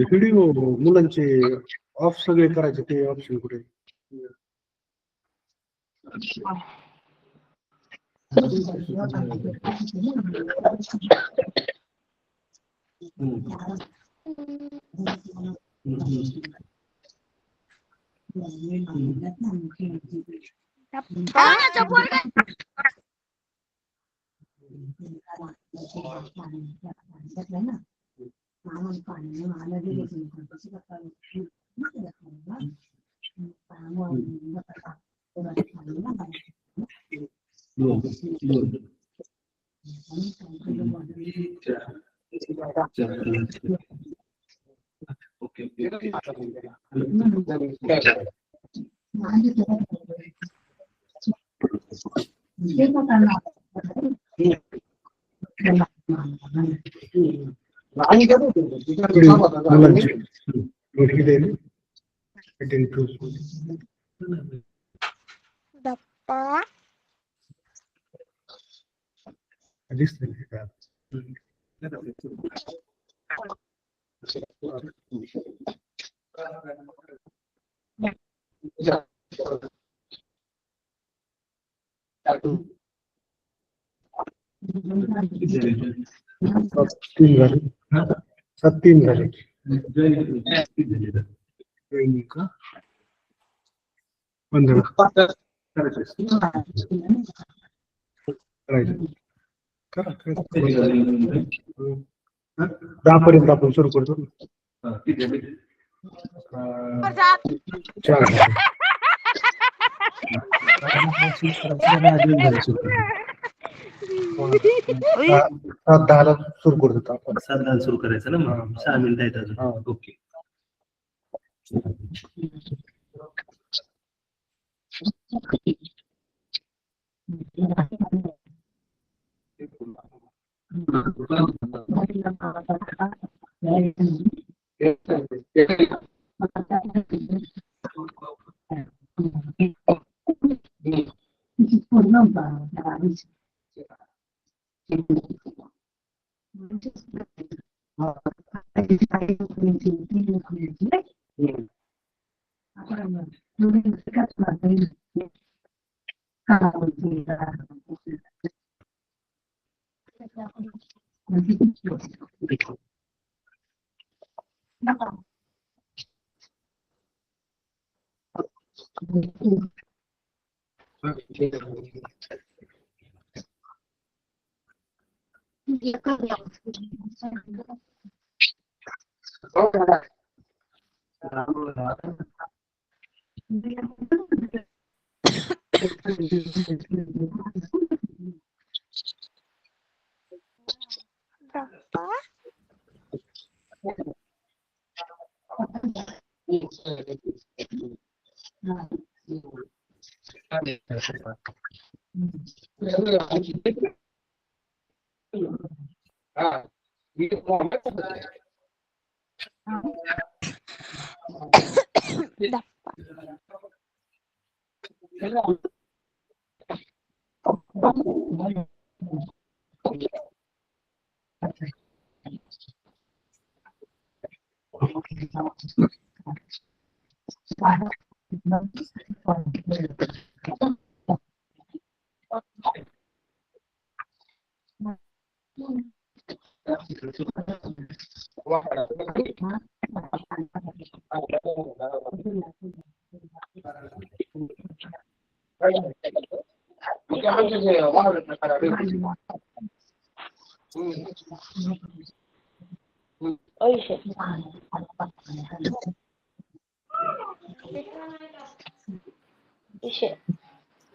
Video मुलांचे of सगळे करायचे ते ऑप्शन कुठे? तीन झाले का 15 10 पर्यंत आपण सुरू करतो. 4 7-10 सुरू करतो आपण. 7-10 सुरू करायचं ना मग 6 मिनिटं आहेत अजून. ओके.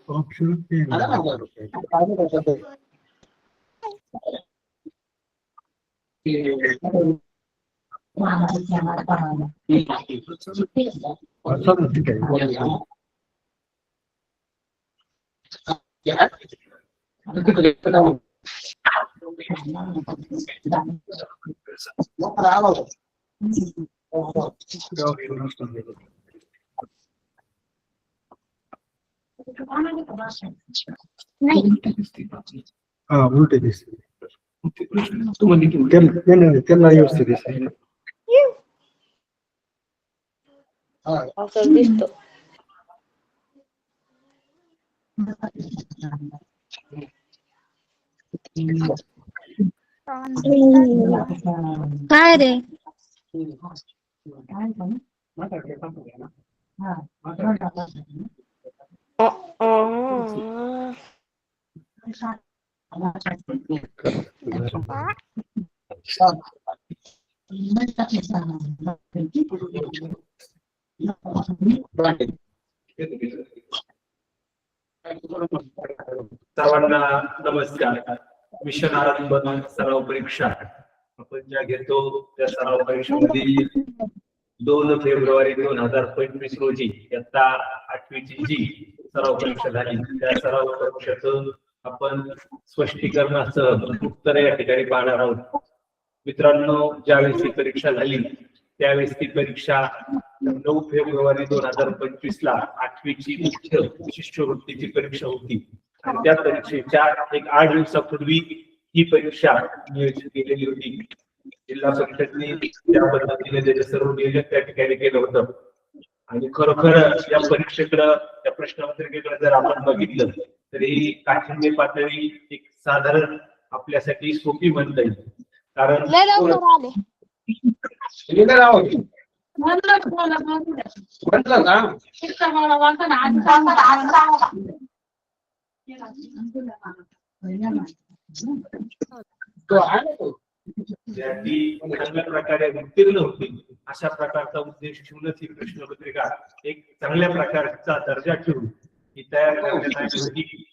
ऑप्शन ठीक आहे. हा उलटे दिसते. त्यांना व्यवस्थित दिसते. असं दिसतो. काय रे? सर्वांना नमस्कार. मिशन आरंभ सराव परीक्षा आपण ज्या घेतो त्या सराव परीक्षेमध्ये 2 फेब्रुवारी 2025 रोजी इयत्ता 8वीची जी सराव परीक्षा झाली त्या सराव परीक्षेचं आपण स्पष्टीकरणासह उत्तर या ठिकाणी पाहणार आहोत. मित्रांनो, ज्यावेळेस ही परीक्षा झाली त्यावेळेस ती परीक्षा 9 फेब्रुवारी 2025 ला 8वीची मुख्य शिष्यवृत्तीची परीक्षा होती आणि त्या परीक्षेच्या एक 8 दिवसापूर्वी ही परीक्षा नियोजित केलेली होती. जिल्हा परिषदेने त्या पद्धतीने त्याचे सर्व नियोजन त्या ठिकाणी केलं होतं आणि खरोखर या परीक्षेकडे त्या प्रश्नपत्रिकेकडे जर आपण बघितलं तर ही काठिण्य पातळी एक साधारण आपल्यासाठी सोपी म्हणता येईल. कारण चांगल्या प्रकारे उत्तीर्ण होतील अशा प्रकारचा उद्देश ठेवूनच ही प्रश्नपत्रिका एक चांगल्या प्रकारचा दर्जा ठेवून ही तयार करण्यात आली होती.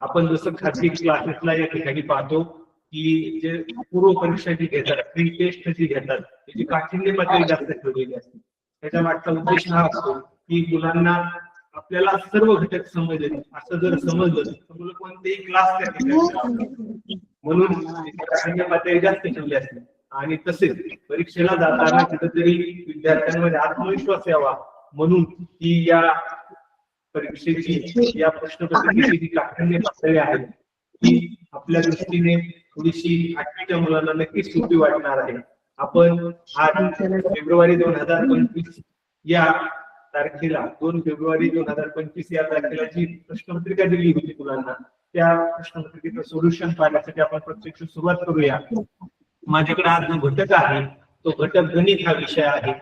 आपण जसं खाजगी क्लासेसला या ठिकाणी पाहतो की जे पूर्व परीक्षा जी घेतात, प्री टेस्ट जी घेतात त्याची काठिण्य पातळी जास्त ठेवलेली असते. त्याच्या मागचा उद्देश हा असतो की मुलांना आपल्याला सर्व घटक समजले असं जर समजलं तर मुलं कोणतेही क्लास त्या ठिकाणी म्हणून काठिण्य पातळी जास्त ठेवली असते. आणि तसेच परीक्षेला जाताना कुठेतरी विद्यार्थ्यांमध्ये आत्मविश्वास यावा म्हणून ही या परीक्षेची या प्रश्नपत्रिकेची जी काठिण्य पातळी आहे ती आपल्या दृष्टीने थोडीशी 8वीच्या मुलांना नक्कीच सोपी वाटणार आहे. आपण 8 फेब्रुवारी 2025 या तारखेला 2 फेब्रुवारी 2025 या तारखेला जी प्रश्नपत्रिका दिली होती मुलांना त्या प्रश्नपत्रिकेचं सोल्युशन पाहण्यासाठी आपण प्रत्यक्ष सुरुवात करूया. माझ्याकडे आज जो घटक आहे तो घटक गणित हा विषय आहे.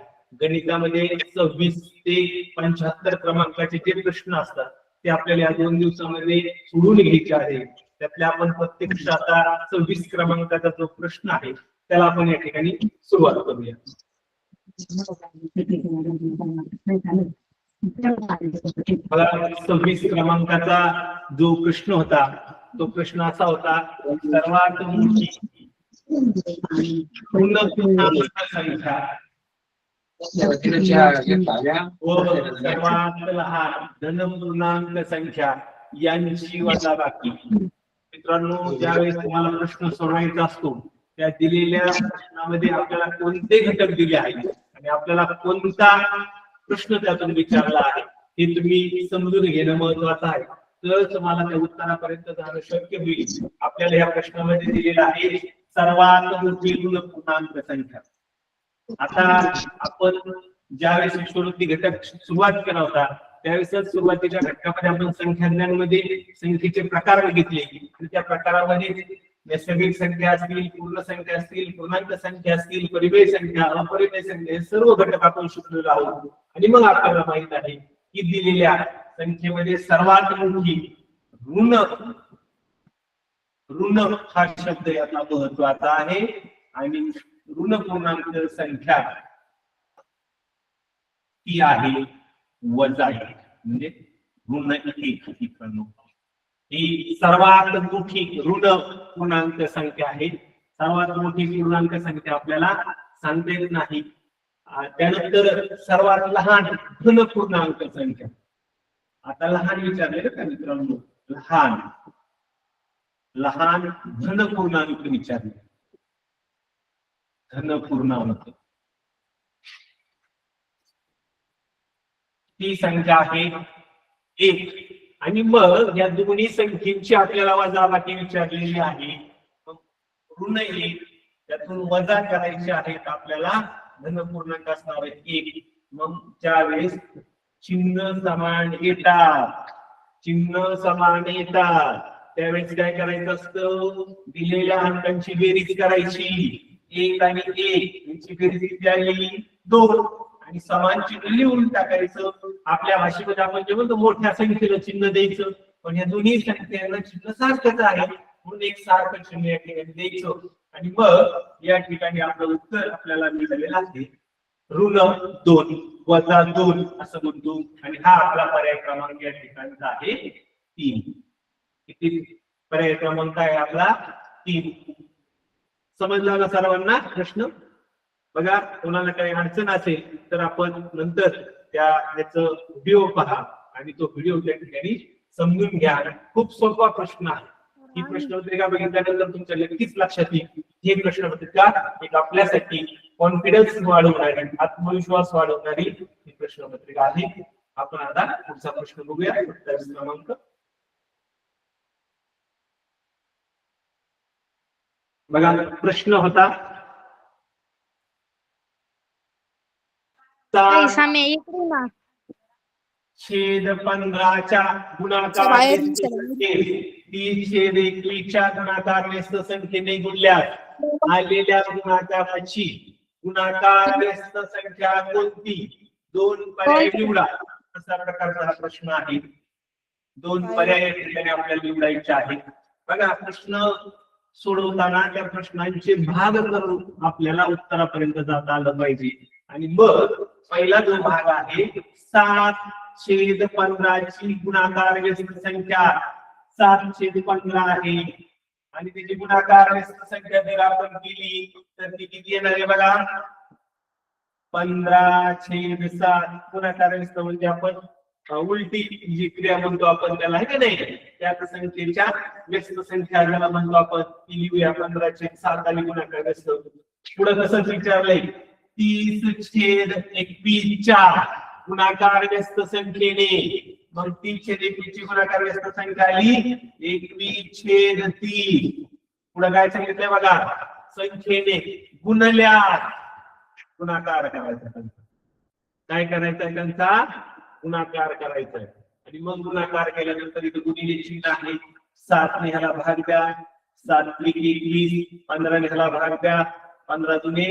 गणितामध्ये 26 ते 75 क्रमांकाचे जे प्रश्न असतात ते आपल्याला या 2 दिवसामध्ये सोडून घ्यायचे आहे. त्यातल्या आपण प्रत्यक्ष आता 26 क्रमांकाचा जो प्रश्न आहे त्याला आपण या ठिकाणी सुरुवात करूया. 26 क्रमांकाचा जो प्रश्न होता तो प्रश्न असा होता, सर्वात मोठी पूर्णांक संख्या व सर्वात लहान धनपूर्णांक संख्या यांची वजाबाकी. मित्रांनो, ज्यावेळेस तुम्हाला प्रश्न सोडवायचा असतो त्या दिलेल्या प्रश्नामध्ये आपल्याला कोणते घटक दिले आहेत आणि आपल्याला कोणता प्रश्न त्यातून विचारला आहे हे तुम्ही समजून घेणं महत्वाचं आहे. तर तुम्हाला त्या उत्तरापर्यंत जाणं शक्य होईल. आपल्याला या प्रश्नामध्ये दिलेला आहे सर्वात मोठी पूर्णांक संख्या. आता आपण ज्यावेळेस विश्ववृत्ती घटक सुरुवात केला होता त्यावेळेस सुरुवातीच्या घटकामध्ये आपण संख्याज्ञानमध्ये संख्येचे प्रकार बघितले आणि त्या प्रकारामध्ये नैसर्गिक संख्या असतील, पूर्ण संख्या असतील, पूर्णांक संख्या असतील, परिमेय संख्या, अपरिमेय संख्या हे सर्व घटक आपण शिकलेलो आहोत. आणि मग आपल्याला माहित आहे की दिलेल्या संख्येमध्ये सर्वात मोठी ऋण हा शब्द याचा महत्वाचा आहे आणि ऋण पूर्णांक संख्या ती आहे वजा 1 म्हणजे ऋण 1 मित्रांनो. ही सर्वात मोठी ऋण पूर्णांक संख्या आहे. सर्वात मोठी पूर्णांक संख्या आपल्याला सांगता येत नाही. त्यानंतर सर्वात लहान धन पूर्णांक संख्या. आता लहान विचारले का मित्रांनो, लहान लहान धन पूर्णांक विचारले. धन पूर्णांक ती संख्या आहे 1. आणि मग या दोन्ही संख्येची आपल्याला वजाबाकी विचारलेली आहे. ऋण 1 त्यातून वजा करायचे आहेत आपल्याला. धन पूर्णांक असणार आहे 1. मग ज्यावेळेस चिन्ह समान येतात, चिन्ह समान येतात त्यावेळेस काय करायचं असतं, दिलेल्या अंकांची बेरीज करायची. 1 आणि 1 यांची बेरीज किती आली 2 आणि समान चिन्ह लिहून टाकायचं. आपल्या भाषेमध्ये आपण जे म्हणतो मोठ्या संख्येला चिन्ह द्यायचं, पण या दोन्ही संख्यांना चिन्ह सारखंच आहे म्हणून एक सारखं चिन्ह या ठिकाणी द्यायचं. आणि मग या ठिकाणी आपलं उत्तर आपल्याला मिळालेलं आहे ऋण 2 वजा 2 असं म्हणतो. आणि हा आपला पर्याय क्रमांक या ठिकाणचा आहे 3. किती पर्याय क्रमांक आहे आपला 3. समजला ना सर्वांना प्रश्न? बघा, कोणाला काही अडचण असेल तर आपण नंतर त्याचं व्हिडिओ पहा आणि तो व्हिडिओ त्या ठिकाणी समजून घ्या. खूप सोपा प्रश्न आहे. ही प्रश्नपत्रिका बघितल्यानंतर तुमच्या नक्कीच लक्षात येईल ही प्रश्नपत्रिका एक आपल्यासाठी कॉन्फिडन्स वाढवणारी, आत्मविश्वास वाढवणारी ही प्रश्नपत्रिका आहे. आपण आता पुढचा प्रश्न बघूया. 27 क्रमांक. बघा, प्रश्न होता छेद 15च्या गुणाकार 3/21च्या गुणाकार व्यस्त संख्येने गुणल्यास आलेल्या गुणाकाराची गुणाकार व्यस्त संख्या कोणती? 2 पर्याय निवडा. अशा प्रकारचा हा प्रश्न आहे. 2 पर्याय ठिकाणी आपल्याला निवडायचे आहेत. बघा, प्रश्न सोडवताना त्या प्रश्नांचे भाग करून आपल्याला उत्तरापर्यंत जाता आलं पाहिजे. आणि मग पहिला जो भाग आहे 7/15ची गुणाकार व्यस्त संख्या 7/15 आहे आणि त्याची गुणाकार व्यस्त संख्या जर आपण केली तर ती किती येणार आहे बघा 15/7. गुणाकार व्यस्त म्हणजे आपण उलटी जी क्रिया म्हणतो आपण त्याला, आहे का नाही, त्या संख्येच्या व्यस्त संख्या ज्याला म्हणतो आपण ती लिहूया 15/7 आणि गुणाकार व्यस्त. पुढे कसं विचारलंय 30/21च्या गुणाकार व्यस्त संख्येने. मग 30/21ची गुणाकार व्यस्त संख्या आली 21/3. पुढे काय सांगितलंय बघा, संख्येने गुणल्या गुणाकार करायचा. काय करायचंय त्यांचा गुणाकार करायचा. आणि मग गुणाकार केल्यानंतर इथे गुणिले चिन्ह आहे. 7 ने ह्याला भाग द्या, 7×21 15 ने ह्याला भाग द्या, 15 दुने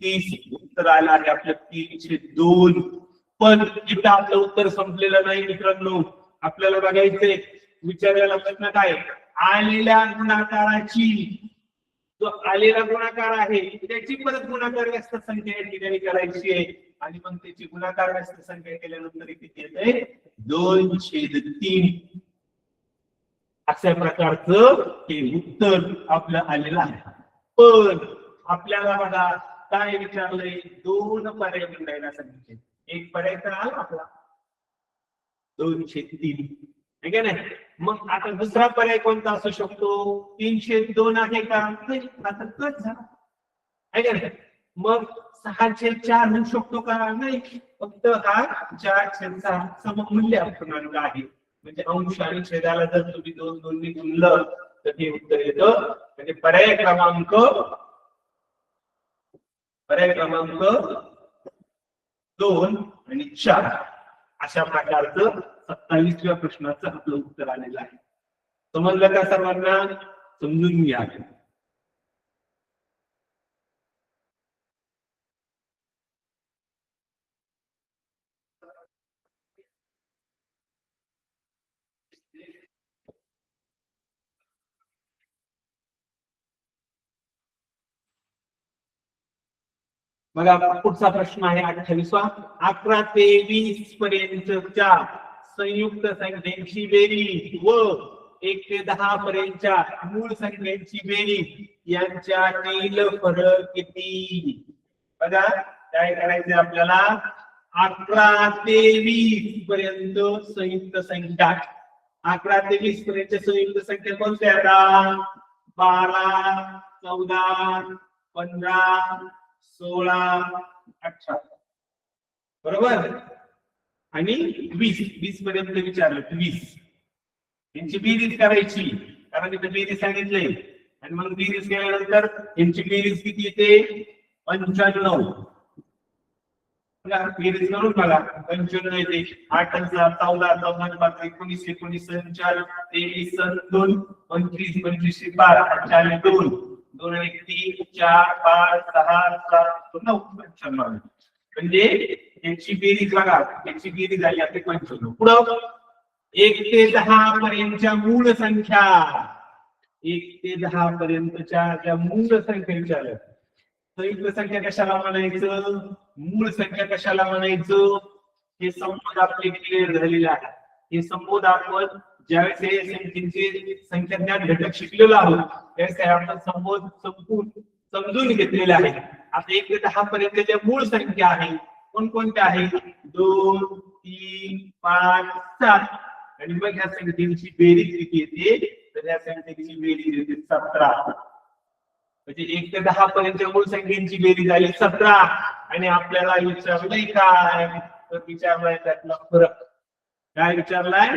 30. उत्तर आलं आहे आपलं 302. पण इथं आपलं उत्तर संपलेलं नाही मित्रांनो. आपल्याला बघायचंय विचारायला प्रश्न काय, आलेल्या गुणाकाराची, जो आलेला गुणाकार आहे त्याची परत गुणाकार व्यस्त संख्या या ठिकाणी करायची आहे. आणि मग त्याची गुणाकार व्यस्त संख्या केल्यानंतर किती येते 2/3. अशा प्रकारचं हे उत्तर आपलं आलेलं आहे. पण आपल्याला बघा काय विचारलंय, 2 पर्याय निवडायला सांगितले. एक पर्याय तर आला आपला 2/3, आहे का नाही. मग आता दुसरा पर्याय कोणता असू शकतो, 3/2 आहे का, आता कट झाला, आहे का नाही. मग 6/4 होऊ शकतो का, नाही, फक्त हा 4/6 सममूल्य अपूर्णांक आहे. म्हणजे अंश आणि छेदाला जर तुम्ही 2 ने गुणलं तर हे उत्तर येतं. म्हणजे पर्याय क्रमांक 2 आणि 4 अशा प्रकारचं 27व्या प्रश्नाचं आपलं उत्तर आलेलं आहे. समजलं का सर्वांना? समजून घ्या. बघा, पुढचा प्रश्न आहे 28वा. 11 ते 20 पर्यंतच्या संयुक्त संख्यांची बेरीज व 1 ते 10 पर्यंतच्या मूळ संख्यांची बेरीज यांच्यातील फरक किती? बघा काय करायचं आपल्याला 11 ते 20 पर्यंत संयुक्त संख्या 11 ते 20 पर्यंत संयुक्त संख्या कोणत्या आता 12 14 15 16 18 बरोबर आणि 20 पर्यंत विचारलं 20 यांची बेरीज करायची कारण इथे बेरीज सांगितलंय आणि मग बेरीज केल्यानंतर यांची बेरीज किती येते 95 बेरीज करून बघा 95 येते 8 आणि 7 14 14 5 19 19 4 23 2 25 25 12 4 2 2 1 3 4 5 6 7 9 95 म्हणजे यांची बेरीज बघा यांची बेरीज झाली आपली 95 पुढं 1 ते 10 पर्यंतच्या मूळ संख्या 1 ते 10 पर्यंतच्या ज्या मूळ संख्या विचारल्या संयुक्त संख्या कशाला म्हणायचं मूळ संख्या कशाला म्हणायचं हे संबोध आपले क्लिअर झालेले आहे हे संबोध आपण ज्यावेळेस हे संख्येचे संख्याज्ञान घटक शिकलेलो आहोत त्यावेळेस आपण संबोध समजून घेतलेले आहे आता 1 ते 10 पर्यंतच्या मूळ संख्या आहे कोणकोणत्या आहेत 2 3 5 7 आणि मग ह्या संख्येची बेरीज किती येते तर या संख्येची बेरीज येते 17 म्हणजे 1 ते 10 पर्यंतच्या मूळ संख्येची बेरीज झाली 17 आणि आपल्याला विचारलंय काय तर विचारलाय त्यातला फरक काय विचारलाय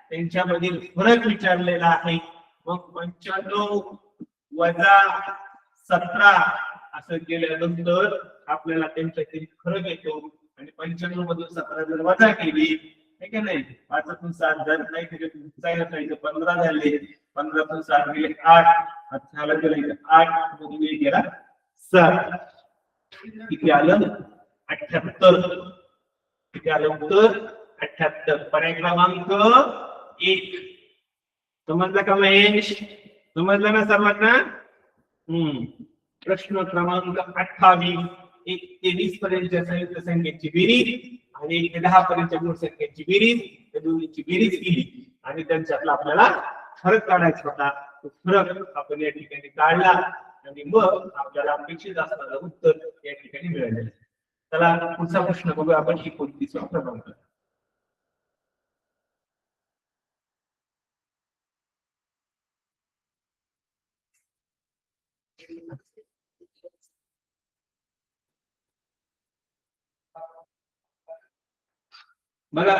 त्यांच्यामधील फरक विचारलेला आहे मग 95 वजा 17 असं केल्यानंतर आपल्याला त्यांच्यातील फरक येतो आणि 95 मधून 17 जर वजा केली ठीक आहे नाही 5तून 7 जर नाही त्याच्यात 15 झाले 15तून 7 गेले 8 18 गेले 8 मधून गेला 7 किती आलं 78 किती आलं उत्तर 78 पर्याय क्रमांक 1 समजलं का महेश समजलं ना सर्वांना प्रश्न क्रमांक 28 1 ते 20 पर्यंतच्या संयुक्त संख्येची बेरीज आणि 1 ते 10 पर्यंतच्या मूळ संख्येची बेरीज या दोन्हीची बेरीज केली आणि त्यांच्यातला आपल्याला फरक काढायचा होता तो फरक आपण या ठिकाणी काढला आणि मग आपल्याला अपेक्षित असणारं उत्तर या ठिकाणी मिळालेलं चला पुढचा प्रश्न बघूया आपण 29वा क्रमांक बघा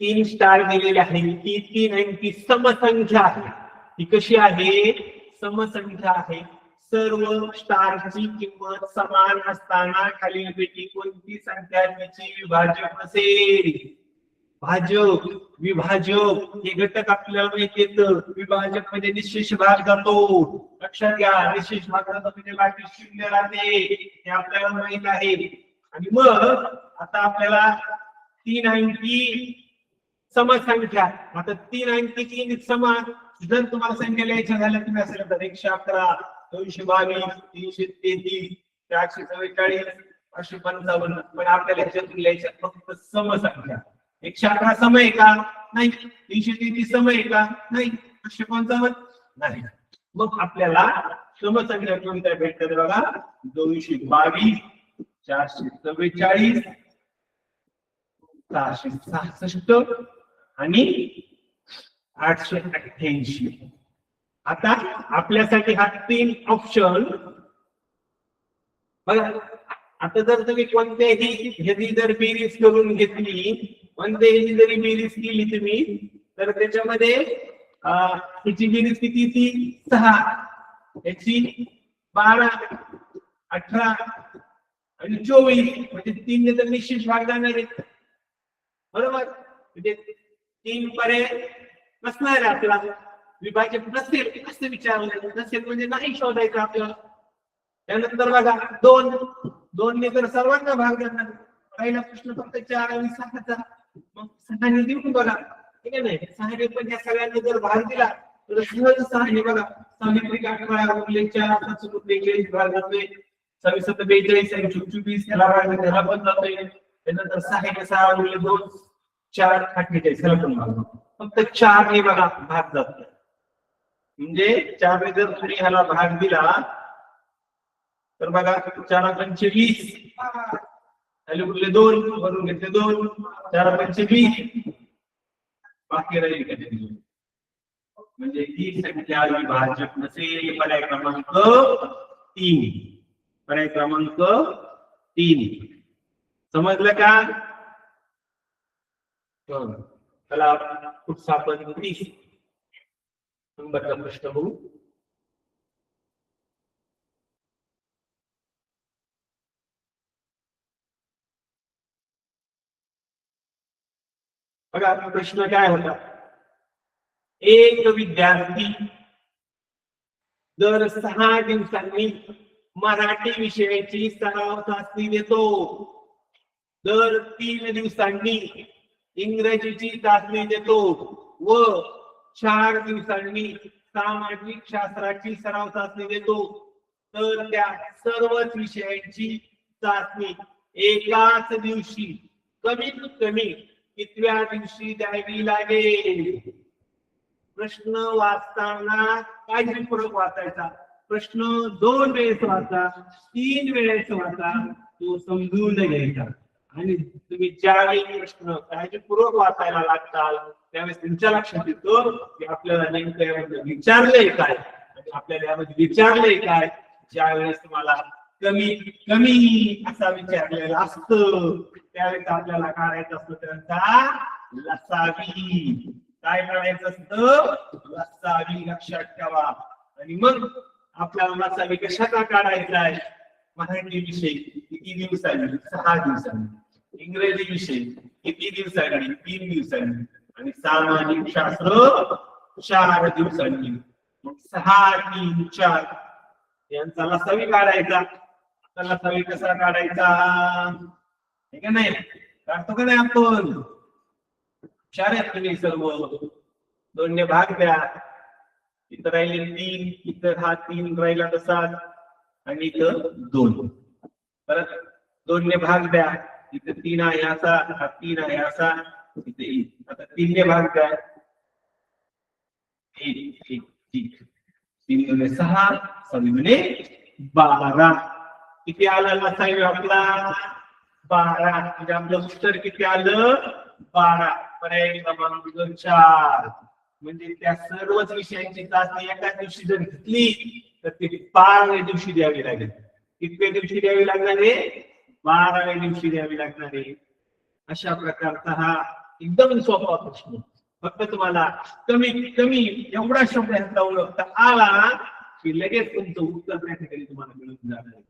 3 स्टार दिलेले आहे ती 3 अंकी समसंख्या आहे ती कशी आहे समसंख्या आहे सर्व स्टारची किंमत समान असताना खालीलपैकी कोणती संख्या त्याची विभाजक असेल भाजक विभाजक हे घटक आपल्याला माहिती येतं विभाजक म्हणजे निशेष भाग जातो लक्षात घ्या निशेष भाग जातो म्हणजे बाकी शून्य राहते हे आपल्याला माहित आहे आणि मग आता आपल्याला 3 अंकी समसंख्या आता 3 अंकी समान जर तुम्हाला संख्या लिहायच्या झाल्या तुम्ही असेल तर 111 222 333 444 555 पण आपल्याला ह्याच्यातून लिहायच्या फक्त समसंख्या 111 सम आहे का नाही 333 सम आहे का नाही 555 नाही मग आपल्याला समसंख्या कोणत्या भेटतात बघा 222 444 666 आणि 888 आता आपल्यासाठी हा 3 ऑप्शन बघा आता जर तुम्ही कोणत्याही ह्याची जर बेरीज करून घेतली कोणत्याही जरी बेरीज केली तुम्ही तर त्याच्यामध्ये ह्याची बेरीज किती ती 6 ह्याची 12 18 आणि 24 म्हणजे 3 ने तर निश्चित भाग जाणार आहे बरोबर म्हणजे 3 पर्याय नसणार आहे आपल्याला विभाजक नसेल असं विचारलं नसेल म्हणजे नाही शोधायचं आपल्याला त्यानंतर बघा 2 ने तर सर्वांना भाग जाणार पहिला प्रश्न फक्त 4 आणि 6चा मग 6 ने देऊन बघा ठीक आहे नाही 6 ने पण या सगळ्यांना जर भाग दिला तर सहज 6 ने बघा 6 18 गुणिले 4 42 भाग जातोय 26 42 आणि 24 त्याला भाग त्याला पण जातोय त्यानंतर 6 ने 6 गुणिले 2 4/48 ह्याला पण भाग फक्त 4 ने बघा भाग जात नाही. म्हणजे 4 ने जर तुम्ही ह्याला भाग दिला तर बघा 4×5 = 20. खाली उरले 2 वरून घेतले 2 4×5 = 20 बाकी राहील का ते. म्हणजे ही संख्या विभाजक नसेल. पर्याय क्रमांक 3. पर्याय क्रमांक 3 समजलं का? चला पुढचा आपण 30 नंबरचा प्रश्न बघू. बघा प्रश्न काय होता. एक विद्यार्थी दर 6 दिवसांनी मराठी विषयाची सराव चाचणी देतो. दर 3 दिवसांनी इंग्रजीची चाचणी देतो व 4 दिवसांनी सामाजिक शास्त्राची सराव चाचणी देतो. तर त्या सर्वच विषयांची चाचणी एकाच दिवशी कमीत कमी कितव्या दिवशी द्यावी लागेल? प्रश्न वाचताना काळजीपूर्वक वाचायचा. प्रश्न 2 वेळेस वाचा, 3 वेळेस वाचा, तो समजून घ्यायचा. आणि तुम्ही ज्यावेळी प्रश्न काळजीपूर्वक वाचायला लागताल त्यावेळेस तुमच्या लक्षात येतो की आपल्याला नेमकं यामध्ये विचारलंय काय, आपल्याला यामध्ये विचारलंय काय. ज्यावेळेस तुम्हाला कमीत कमी असा विचारलेला असतं त्यावेळेस आपल्याला काढायचं असतं त्यांचा लसावी. काय करायचं असतं? लसावी लक्षात ठेवा. आणि मग आपल्याला लसावी कशाचा काढायचा आहे? मराठी विषय किती दिवसांनी? 6 दिवसांनी. इंग्रजी विषय किती दिवसांनी? 3 दिवसांनी. आणि सामाजिक शास्त्र 4 दिवसांनी. मग 6, 3, 4 यांचा लसावी काढायचा. लसावी कसा काढायचा? ठीक आहे नाही? काढतो का नाही आपण? 4 आहेत तुम्ही सर्व. 2 ने भाग द्या. इथं राहिले 3, इथं हा 3 राहिला तसाच आणि इथं 2. परत 2 ने भाग द्या. इथं 3 आहे असा, हा 3 आहे असा, इथे 1. आता 3 ने भाग द्या. 1 1 1 3 × 6 6 × 12. किती आला लसावी आपला? 12. म्हणजे आपलं उत्तर किती आलं? 12. पर्याय क्रमांक 4. म्हणजे त्या सर्वच विषयांची चाचणी एकाच दिवशी जर घेतली तर ती 12व्या दिवशी द्यावी लागेल. कितव्या दिवशी द्यावी लागणार आहे? 12व्या दिवशी द्यावी लागणार आहे. अशा प्रकारचा हा एकदम सोपा प्रश्न. फक्त तुम्हाला कमीत कमी एवढा शब्द ह्याचा ओळखता आला की लगेच तुमचं उत्तर त्या ठिकाणी तुम्हाला मिळून जाणार आहे.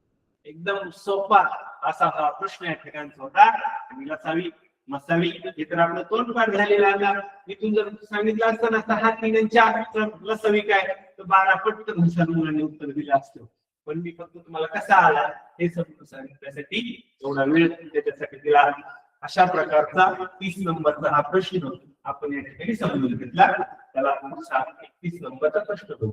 एकदम सोपा असा हा प्रश्न या ठिकाणचा होता. आणि लसावी मसावी हे तर आपलं तोंडपाठ झालेला आला. इथून जर सांगितलं असतं ना 6, 3 आणि 4 लसावी काय तर 12 पटकन हुशार मुलांनी उत्तर दिलं असतं. पण मी फक्त तुम्हाला कसा आला हे समजून सांगण्यासाठी एवढा वेळ त्याच्यासाठी दिला. अशा प्रकारचा 30 नंबरचा हा प्रश्न आपण या ठिकाणी समजून घेतला. त्याला आपण 31 नंबरचा प्रश्न बघू.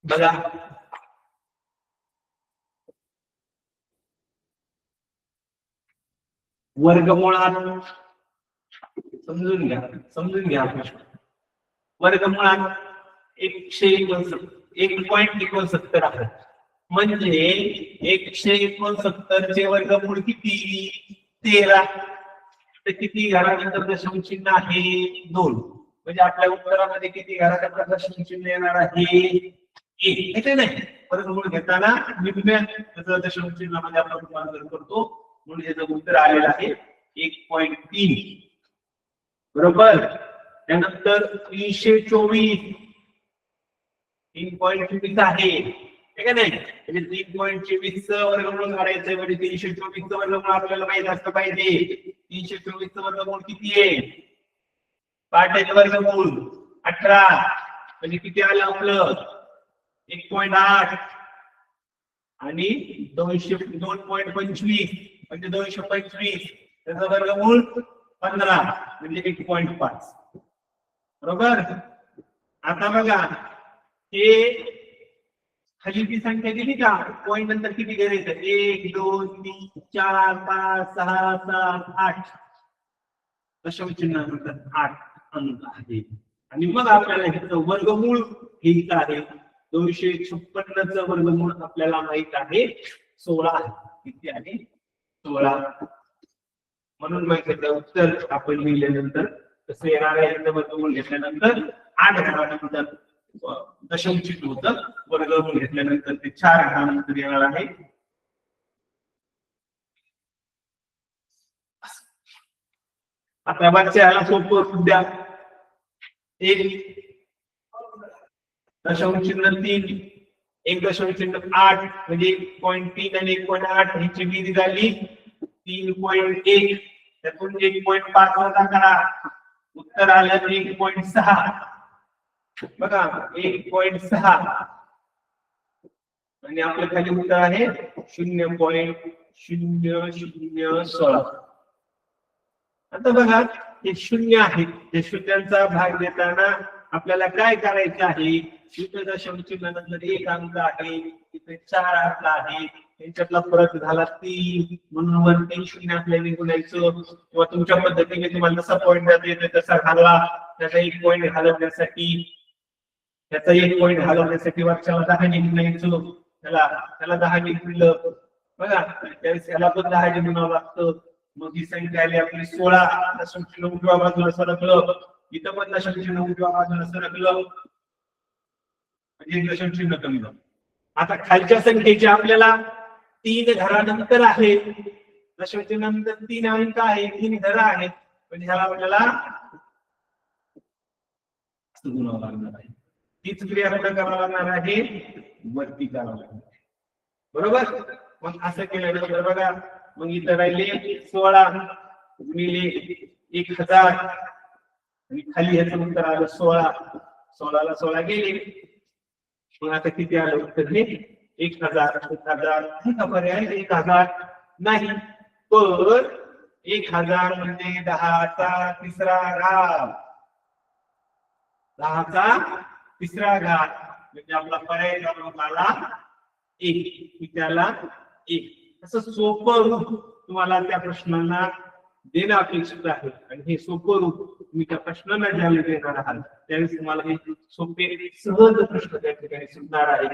बघा वर्गमुळात समजून घ्या प्रश्न. वर्गमुळात 1.69 आहे. म्हणजे 169 चे वर्गमूळ किती? 13. तर किती घरानंतर दशम चिन्ह आहे? 2. म्हणजे आपल्या उत्तरामध्ये किती घरानंतर दशम चिन्ह येणार आहे? 1. येते नाही. वर्गमूळ घेताना निम्म्या त्याचं दशम चिन्हामध्ये आपण रूपांतर करतो. म्हणून याचं उत्तर आलेलं आहे 1.3. बरोबर. त्यानंतर 324 3.24 आहे. ठीक आहे नाही? म्हणजे 3.24 चं वर्गमूळ काढायचं म्हणजे 324 चं वर्गमूळ आपल्याला माहित असलं पाहिजे. 324 चं वर्गमूळ किती आहे? पाठाचं वर्गमूळ 18. म्हणजे किती आलं आपलं? 1.8 आणि 2.25 म्हणजे 225, त्याचं वर्गमूळ 15 म्हणजे 1.5. बरोबर. आता बघा हे खाली ती संख्या दिली का, पॉईंट नंतर किती करायचं, 1 2 3 4 5 6 7 8 दशमचिन्हानंतर 8 अंक आहे. आणि मग आपल्याला ह्याचं वर्गमूळ घ्यायचं आहे. 256चं वर्गमूळ आपल्याला माहित आहे 16 आहे. किती आहे, 16. म्हणून माहिती उत्तर आपण लिहिल्यानंतर कसं येणार आहे, वर्गमूळ घेतल्यानंतर 8 घालानंतर दशमचिन्ह होतं, वर्गमूळ घेतल्यानंतर ते 4 घालानंतर येणार आहे. आता बच्चाला सोपं द्या. 1 दशमचिन्ह 3, 1 दशमचिन्ह 8 म्हणजे 1.3 आणि 1.8 ह्याची बेरीज झाली 3.1. त्यातून 1.5 वजा करा, उत्तर आलं 1.6. बघा 1.6 आणि आपलं खाली उत्तर आहे 0.0016. आता बघा हे 0 आहे, हे शून्यांचा भाग देताना आपल्याला काय करायचं आहे, 0.चिन्ह नंतर 1 अंक आहे, इथे 4 अंक आहे, यांच्यातला फरक झाला 3, म्हणून वरती 0 आपल्याला गुणायचं. किंवा तुमच्या पद्धतीने तुम्हाला जसा पॉईंट देता तसा घाला. त्याचा 1 पॉईंट घालवण्यासाठी वरच्याला 10 ने गुणायचं. त्याला 10 ने गुणलं बघा, त्यावेळेस याला पण 10 ने गुणावं लागतं. मग ही संख्या आली आपली 16. दशमचिन्ह उजव्या बाजूला सरकलं, इथं पण दशमचिन्ह उजव्या बाजूला सरकलं म्हणजे दशमचिन्ह कमी झालं. आता खालच्या संख्येचे आपल्याला 3 घरानंतर आहे, दशमचिन्ह नंतर 3 अंक आहे, 3 घरं आहेत, म्हणजे ह्याला आपल्याला गुणावं लागणार आहे. तीच क्रिया कुठे करावं लागणार आहे, वरती करावं लागणार. बरोबर. मग असं केल्यानंतर बघा, मग इथं राहिले 16 गुणिले 1000 आणि खाली ह्याचं उत्तर आलं 16. 16 ला 16 गेले, मग आता किती आलं उत्तर, हे 1000. 1000 पर्याय 1000 नाही, तर 1000 म्हणजे 10चा तिसरा घात. 10चा तिसरा घात म्हणजे आपला पर्याय क्रमांक आला 1. त्याला 1. असं सोपं रूप तुम्हाला त्या प्रश्नांना देणं अपेक्षित आहे. आणि हे सोपं रूप तुम्ही त्या प्रश्नांना ज्यावेळी देणार आहात त्यावेळेस तुम्हाला हे सोपे सहज प्रश्न त्या ठिकाणी सुटणार आहे.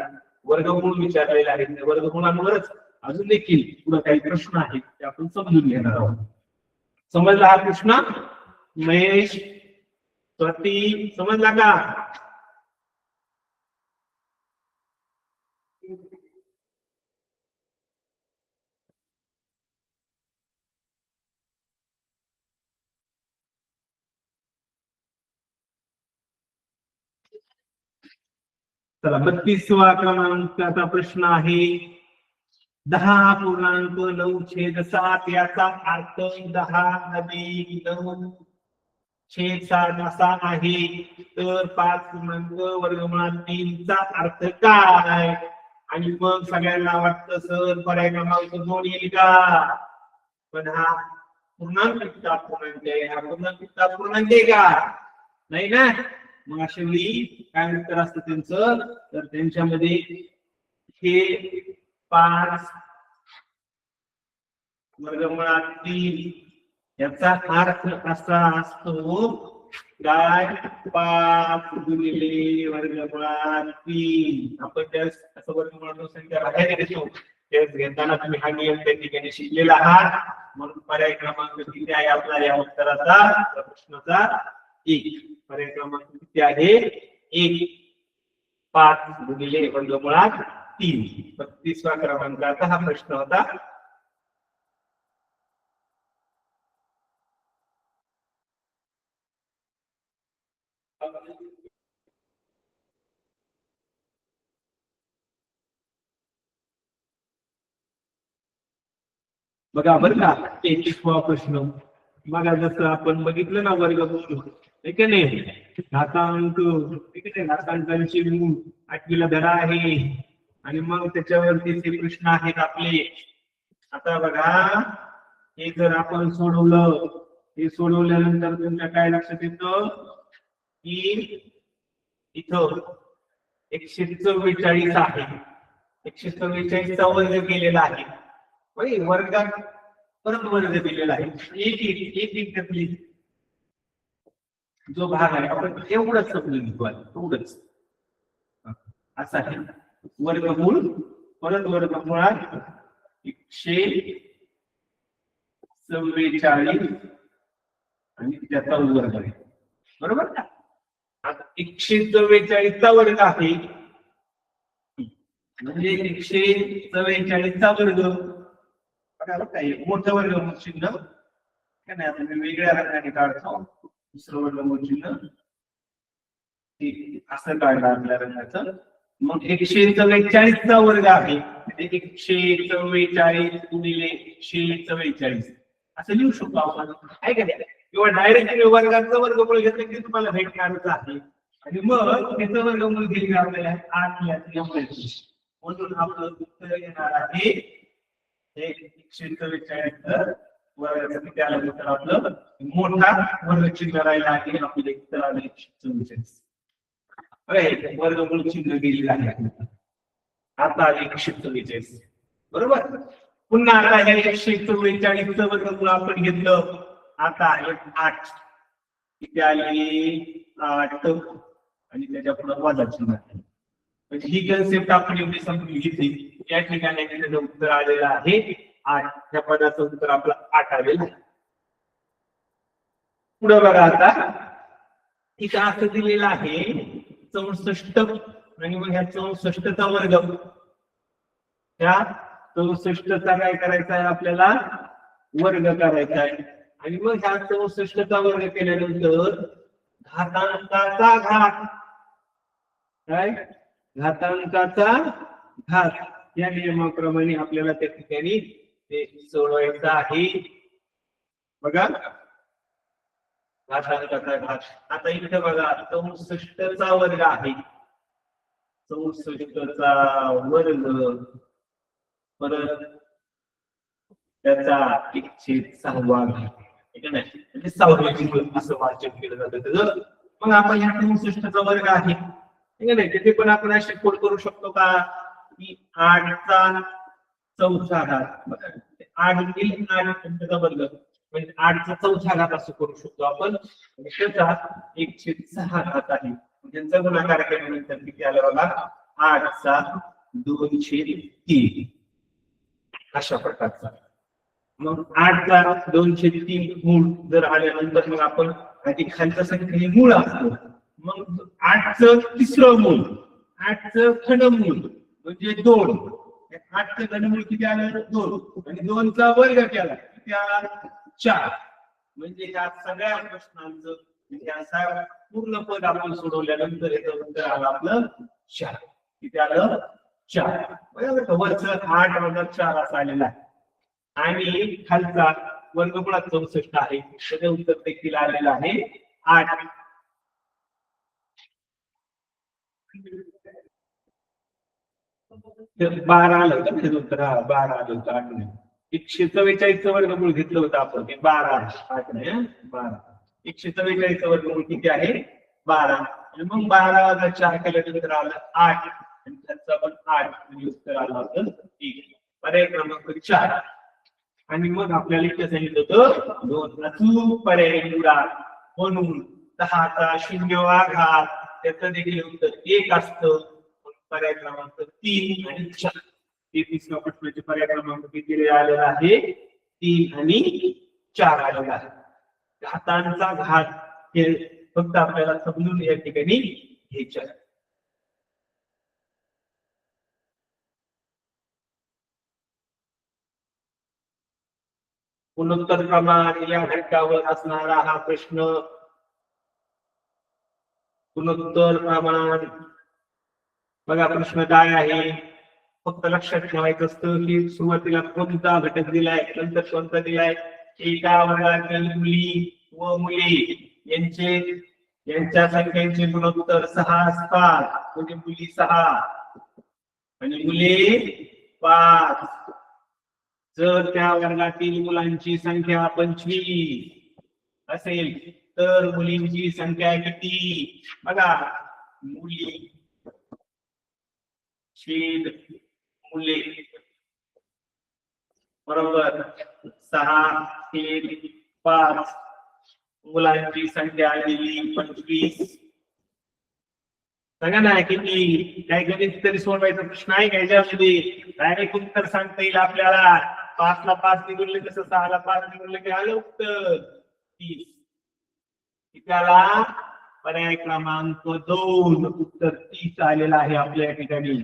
वर्गमूळ विचारलेले आहेत, त्या वर्गमूळांवरच अजून देखील पुढे काही प्रश्न आहेत ते आपण समजून घेणार आहोत. समजला हा प्रश्न महेश, स्वाती, समजला का? चला 32वा क्रमांकाचा प्रश्न आहे. 10.9छेद7 याचा अर्थ 10+9छेद7 असा आहे. तर 5 वर्गमुळात 3 चा अर्थ काय? आणि मग सगळ्यांना वाटतं सर पर्याय क्रमांक 2 येईल का? पण हा पूर्णांक किती पूर्णांक आहे, हा पूर्णांक किती पूर्णांक आहे का? नाही ना. मग अशा वेळी काय उत्तर असतं त्यांचं, तर त्यांच्यामध्ये हे 5 वर्गमुळात 3 याचा अर्थ असा असतो काय, 5 गुणिले वर्गमुळात 3. आपण त्यावेळेस असं वर्गमुळात संख्या बाहेर घेतो त्यावेळेस घेताना तुम्ही हा नियम त्या ठिकाणी शिकलेला आहात. म्हणून पर्याय क्रमांक किती आहे आपला या उत्तराचा, प्रश्नाचा 1. पर्याय क्रमांक किती आहे, 1. 5 गुणिले वर्गमुळात 3. 32वा क्रमांकाचा हा प्रश्न होता. बघा बरं का, 31वा प्रश्न. बघा जसं आपण बघितलं ना वर्गमूळ, ठीक आहे नाही, घातांक, ठीक आहे, घातांकांची मूळ 8वीला धडा आहे. आणि मग त्याच्यावरती ते प्रश्न आहेत आपले. आता बघा, हे जर आपण सोडवलं, हे सोडवल्यानंतर तुमच्या काय लक्षात येतं की इथं 144 आहे. 144 चा वर्ग केलेला आहे. वर्गात परत वर्ग दिलेला आहे. एक त्यातली जो भाग आहे आपण एवढंच समजून घेऊ, एवढंच असं आहे. वर्गमूळ परत वर्गमुळात 144 आणि त्याचा वर्ग आहे. बरोबर का? आता 144 चा वर्ग आहे म्हणजे 144 चा वर्ग. काय मोठं वर्गमूळ चिन्ह काय नाही, आता मी वेगळ्या रंगाने काढतो. दुसरं वर्गमूळ चिन्ह असं काढलं आपल्या रंगाचं. मग 144 चा वर्ग आहे, 144 गुणिले 144 असं लिहू शकतो आपण, आहे का नाही? किंवा डायरेक्टली वर्गाचा वर्गमूळ घेतलं की तुम्हाला भेटणारच आहे. आणि मग त्याचं वर्गमूळ दिले आपल्याला 8 म्हणून आपलं उत्तर येणार आहे 144 वर्गाचं किती आलं तर आपलं मोठा वर्ग चिन्ह राहिला आहे. आपलं उत्तर आलं 144. वर्गमूळ चिन्ह दिलेलं आहे. आता 144 बरोबर. पुन्हा आता हे 144 वर्गमूळ आपण घेतलं. आता आहे 8. किती आले 8 आणि त्याच्या पुढे वजा चिन्ह. म्हणजे ही कन्सेप्ट आपण एवढी समजून घेतली. या ठिकाणी त्याचं उत्तर आलेलं आहे 8. त्या पदाचं उत्तर आपलं 8 आलेलं आहे. पुढे बघा, आता इथं असं दिलेलं आहे 64 आणि मग ह्या 64 चा वर्ग. त्या 64 चा काय करायचा आहे आपल्याला वर्ग करायचा आहे. आणि मग ह्या 64 चा वर्ग केल्यानंतर घातांकाचा घात, काय घातांकाचा घात या नियमाप्रमाणे आपल्याला त्या ठिकाणी ते सोडवायचं आहे. बघा, घातांकाचा घात. आता इथे बघा 64 चा वर्ग आहे. 64 चा वर्ग परत त्याचा 1/6 घात. ठीक आहे ना, म्हणजे 6 असं वाचन केलं जातं त्याचं. मग आपण ह्या 64 चा वर्ग आहे, ठीक आहे ना, तिथे पण आपण असे कोड करू शकतो का की 8 चा 4था घात. 8 गुणिले 8 त्याचा वर्ग म्हणजे 8 चा 4था घात असं करू शकतो आपण. त्याचा 1/6 घात आहे. त्यांचा गुणाकार केल्यानंतर किती आलं बघा 8 चा 2/3 अशा प्रकारचा. मग 8 चा 2/3 मूळ जर आल्यानंतर मग आपण आधी खालच्या संख्येने मूळ असतो. मग 8 चं तिसरं मूळ, 8 चं घनमूळ म्हणजे 2. 8 चं घनमूळ किती आलं 2 आणि 2 चा वर्ग केला किती आला 4. म्हणजे ह्या सगळ्या प्रश्नांचं म्हणजे पूर्ण पद आपण सोडवल्यानंतर याचं उत्तर आलं आपलं 4. किती आलं 4. बरोबर. वरचं 8 वजा 4 असं आलेलं आहे आणि खालचा वर्गमुळात 64 आहे. त्याचं उत्तर देखील आलेलं आहे 8. तर 12 आलं होतं त्याचं उत्तर. 12 आलं होतं. 8 नाही. 144 चं वर्गमूळ घेतलं होतं आपण. 12 8 नाही 12. 144 चं वर्गमूळ किती आहे 12. आणि मग 12 वजा 4 केल्यानंतर आलं 8 आणि त्याचं पण 8 म्हणजे उत्तर आलं होतं 1. पर्याय क्रमांक 4. आणि मग आपल्याला इथे सांगितलं होतं 2 अचूक पर्याय निवडा म्हणून 10 चा 0वा घात त्याचं देखील उत्तर 1 असतं. पर्याय क्रमांक 3 आणि 4. 33व्या प्रश्नाचे पर्याय क्रमांक किती आलेला आहे 3 आणि 4 आलेला आहे. घातांचा घात हे फक्त आपल्याला समजून या ठिकाणी घ्यायचे आहे. गुणोत्तर प्रमाण या घटकावर असणारा हा प्रश्न. गुणोत्तर प्रमाण बघा प्रश्न काय आहे. फक्त लक्षात ठेवायचं असतं की सुरुवातीला कोणता घटक दिलाय नंतर कोणता दिलाय. एका वर्गातील मुली व मुले यांच्या संख्येचे गुणोत्तर 6 असतात. म्हणजे मुली 6 आणि मुले 5. जर त्या वर्गातील मुलांची संख्या 25 असेल तर मुलींची संख्या किती? बघा, मुली छेद मुले बरोबर 6/5. मुलांची संख्या आलेली 25. सांगा ना किती? काय गणित तरी सोडवायचा प्रश्न आहे का याच्यामध्ये? डायरेक्ट उत्तर सांगता येईल आपल्याला. 5 ला 5 निघून कसं, 6 ला 5 निघून की आलं उत्तर 30. त्याला पर्याय क्रमांक 2 उत्तर 30 आलेला आहे आपल्या ठिकाणी.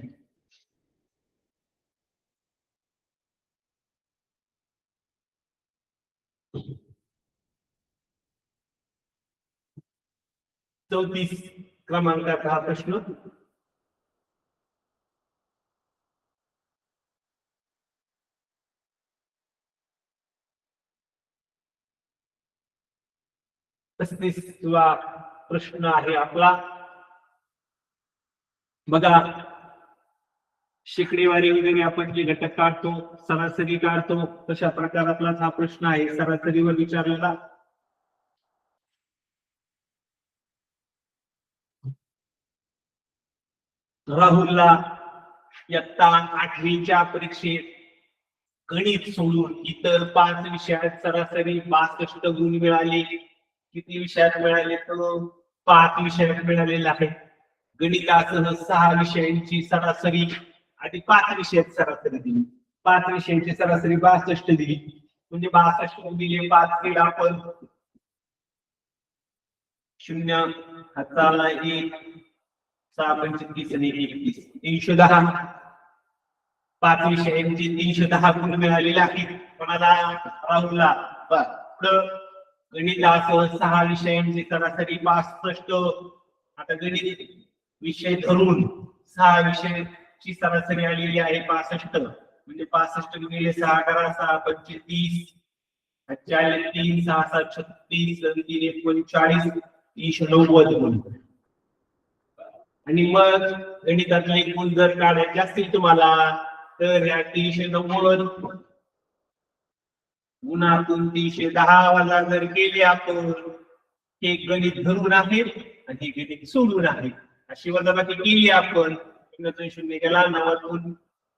चौतीस क्रमांकाचा हा प्रश्न. पस्तीसवा प्रश्न आहे आपला. बघा, शेकडेवारी वगैरे आपण जे घटक काढतो, सरासरी काढतो, तशा प्रकारातला हा प्रश्न आहे. सरासरीवर विचारलेला. राहुलला इयत्ता 8वीच्या परीक्षेत गणित सोडून इतर 5 विषयात सरासरी 62 गुण मिळाले. किती विषयात मिळाले? तर 5 विषयात मिळालेले आहे. गणितासह 6 विषयांची सरासरी आणि 5 विषयात सरासरी दिली. 5 विषयांची सरासरी 62 दिली, म्हणजे 62 दिले 5 केला आपण 0 हाताला 1 6 25 आणि 31 310. 5 विषयांची 310 गुण मिळालेले आहेत कोणाला? राहुलला. गणितासह 6 विषयांची सरासरी 65. आता गणित विषय धरून 6 विषयाची सरासरी आलेली आहे 65, म्हणजे 65 गुणिले 6 करा, 6 25 30, 3 6 7 36 3 39 390 गुण. आणि मग गणितातले गुण जर काढायचे असतील तुम्हाला तर या 390 गुणातून 310 वजा जर केले आपण, हे गणित धरून आहे आणि हे गणित सोडून आहे, अशी वजाबाकी केली आपण. 0 गेला, 9तून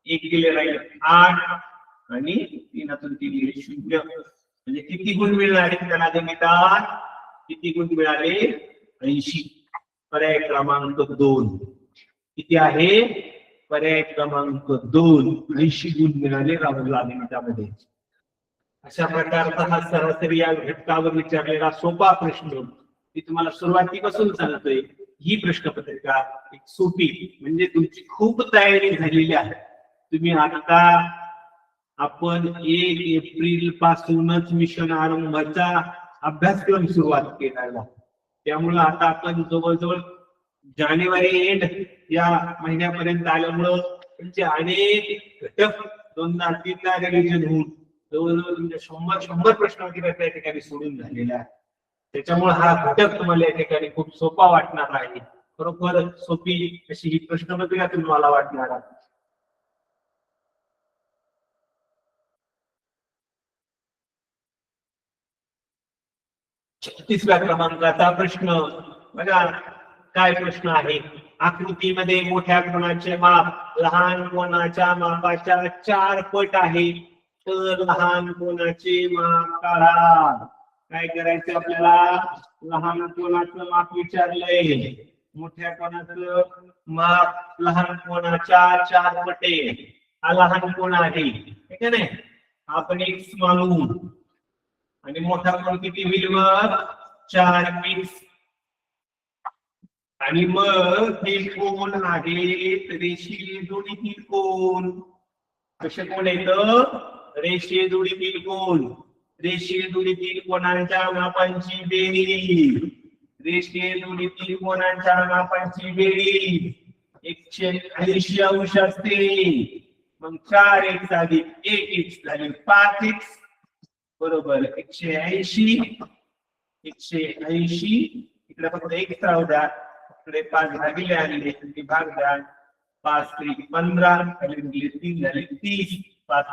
1 गेले राहील 8 आणि 3तून 3 गेले 0. म्हणजे किती गुण मिळाले त्याला गणितात? किती गुण मिळाले? 80. पर्याय क्रमांक 2 किती आहे? पर्याय क्रमांक 2 80 गुण मिळाले राहुलला गणितामध्ये. अशा प्रकारचा हा सरासरी या घटकावर विचारलेला सोपा प्रश्न मी तुम्हाला सुरुवातीपासून सांगतोय. ही प्रश्नपत्रिका एक सोपी, म्हणजे तुमची खूप तयारी झालेली आहे. तुम्ही आता आपण 1 एप्रिल पासूनच मिशन आरंभाचा अभ्यासक्रम सुरुवात केला. त्यामुळे आता आपण जवळजवळ जानेवारी एंड या महिन्यापर्यंत आल्यामुळं तुमचे अनेक घटक 2-3 रिव्हिजन होऊन जवळजवळ तुमच्या 100 प्रश्न वगैरे त्या ठिकाणी सोडून झालेले आहे. त्याच्यामुळे हा घटक तुम्हाला या ठिकाणी खूप सोपा वाटणार आहे. खरोखर सोपी अशी ही प्रश्नपत्रिका तुम्हाला वाटणार आहे. छत्तीसव्या क्रमांकाचा प्रश्न बघा, काय प्रश्न आहे? आकृतीमध्ये मोठ्या कोणाचे माप लहान कोणाच्या मापाच्या 4 पट आहे, तर लहान कोणाचे माप काढा. काय करायचं आपल्याला? लहान कोणाचं माप विचारलंय, मोठ्या कोणाचं माप लहान कोणाच्या 4 पटे. हा लहान कोण आहे, ठीक आहे ना? आपण x मानू आणि मोठा कोण किती होईल? मग 4x. आणि मग हे कोण आहेत? रेषीय जोडीतील कोण. कसे कोण आहेत? रेषीय जोडीतील कोण. रेषीय जोडीतील कोणांच्या मापांची बेरीज. रेषीय जोडीतील कोणांच्या मापांची बेरीज 180 अंश असते. मग 4x अधिक 1x झाले 5x बरोबर 180. 180 इकडे फक्त x राहू द्या, इकडे 5 भागिले आलेले भाग द्या. 5 3 15 3 झाले 30, 5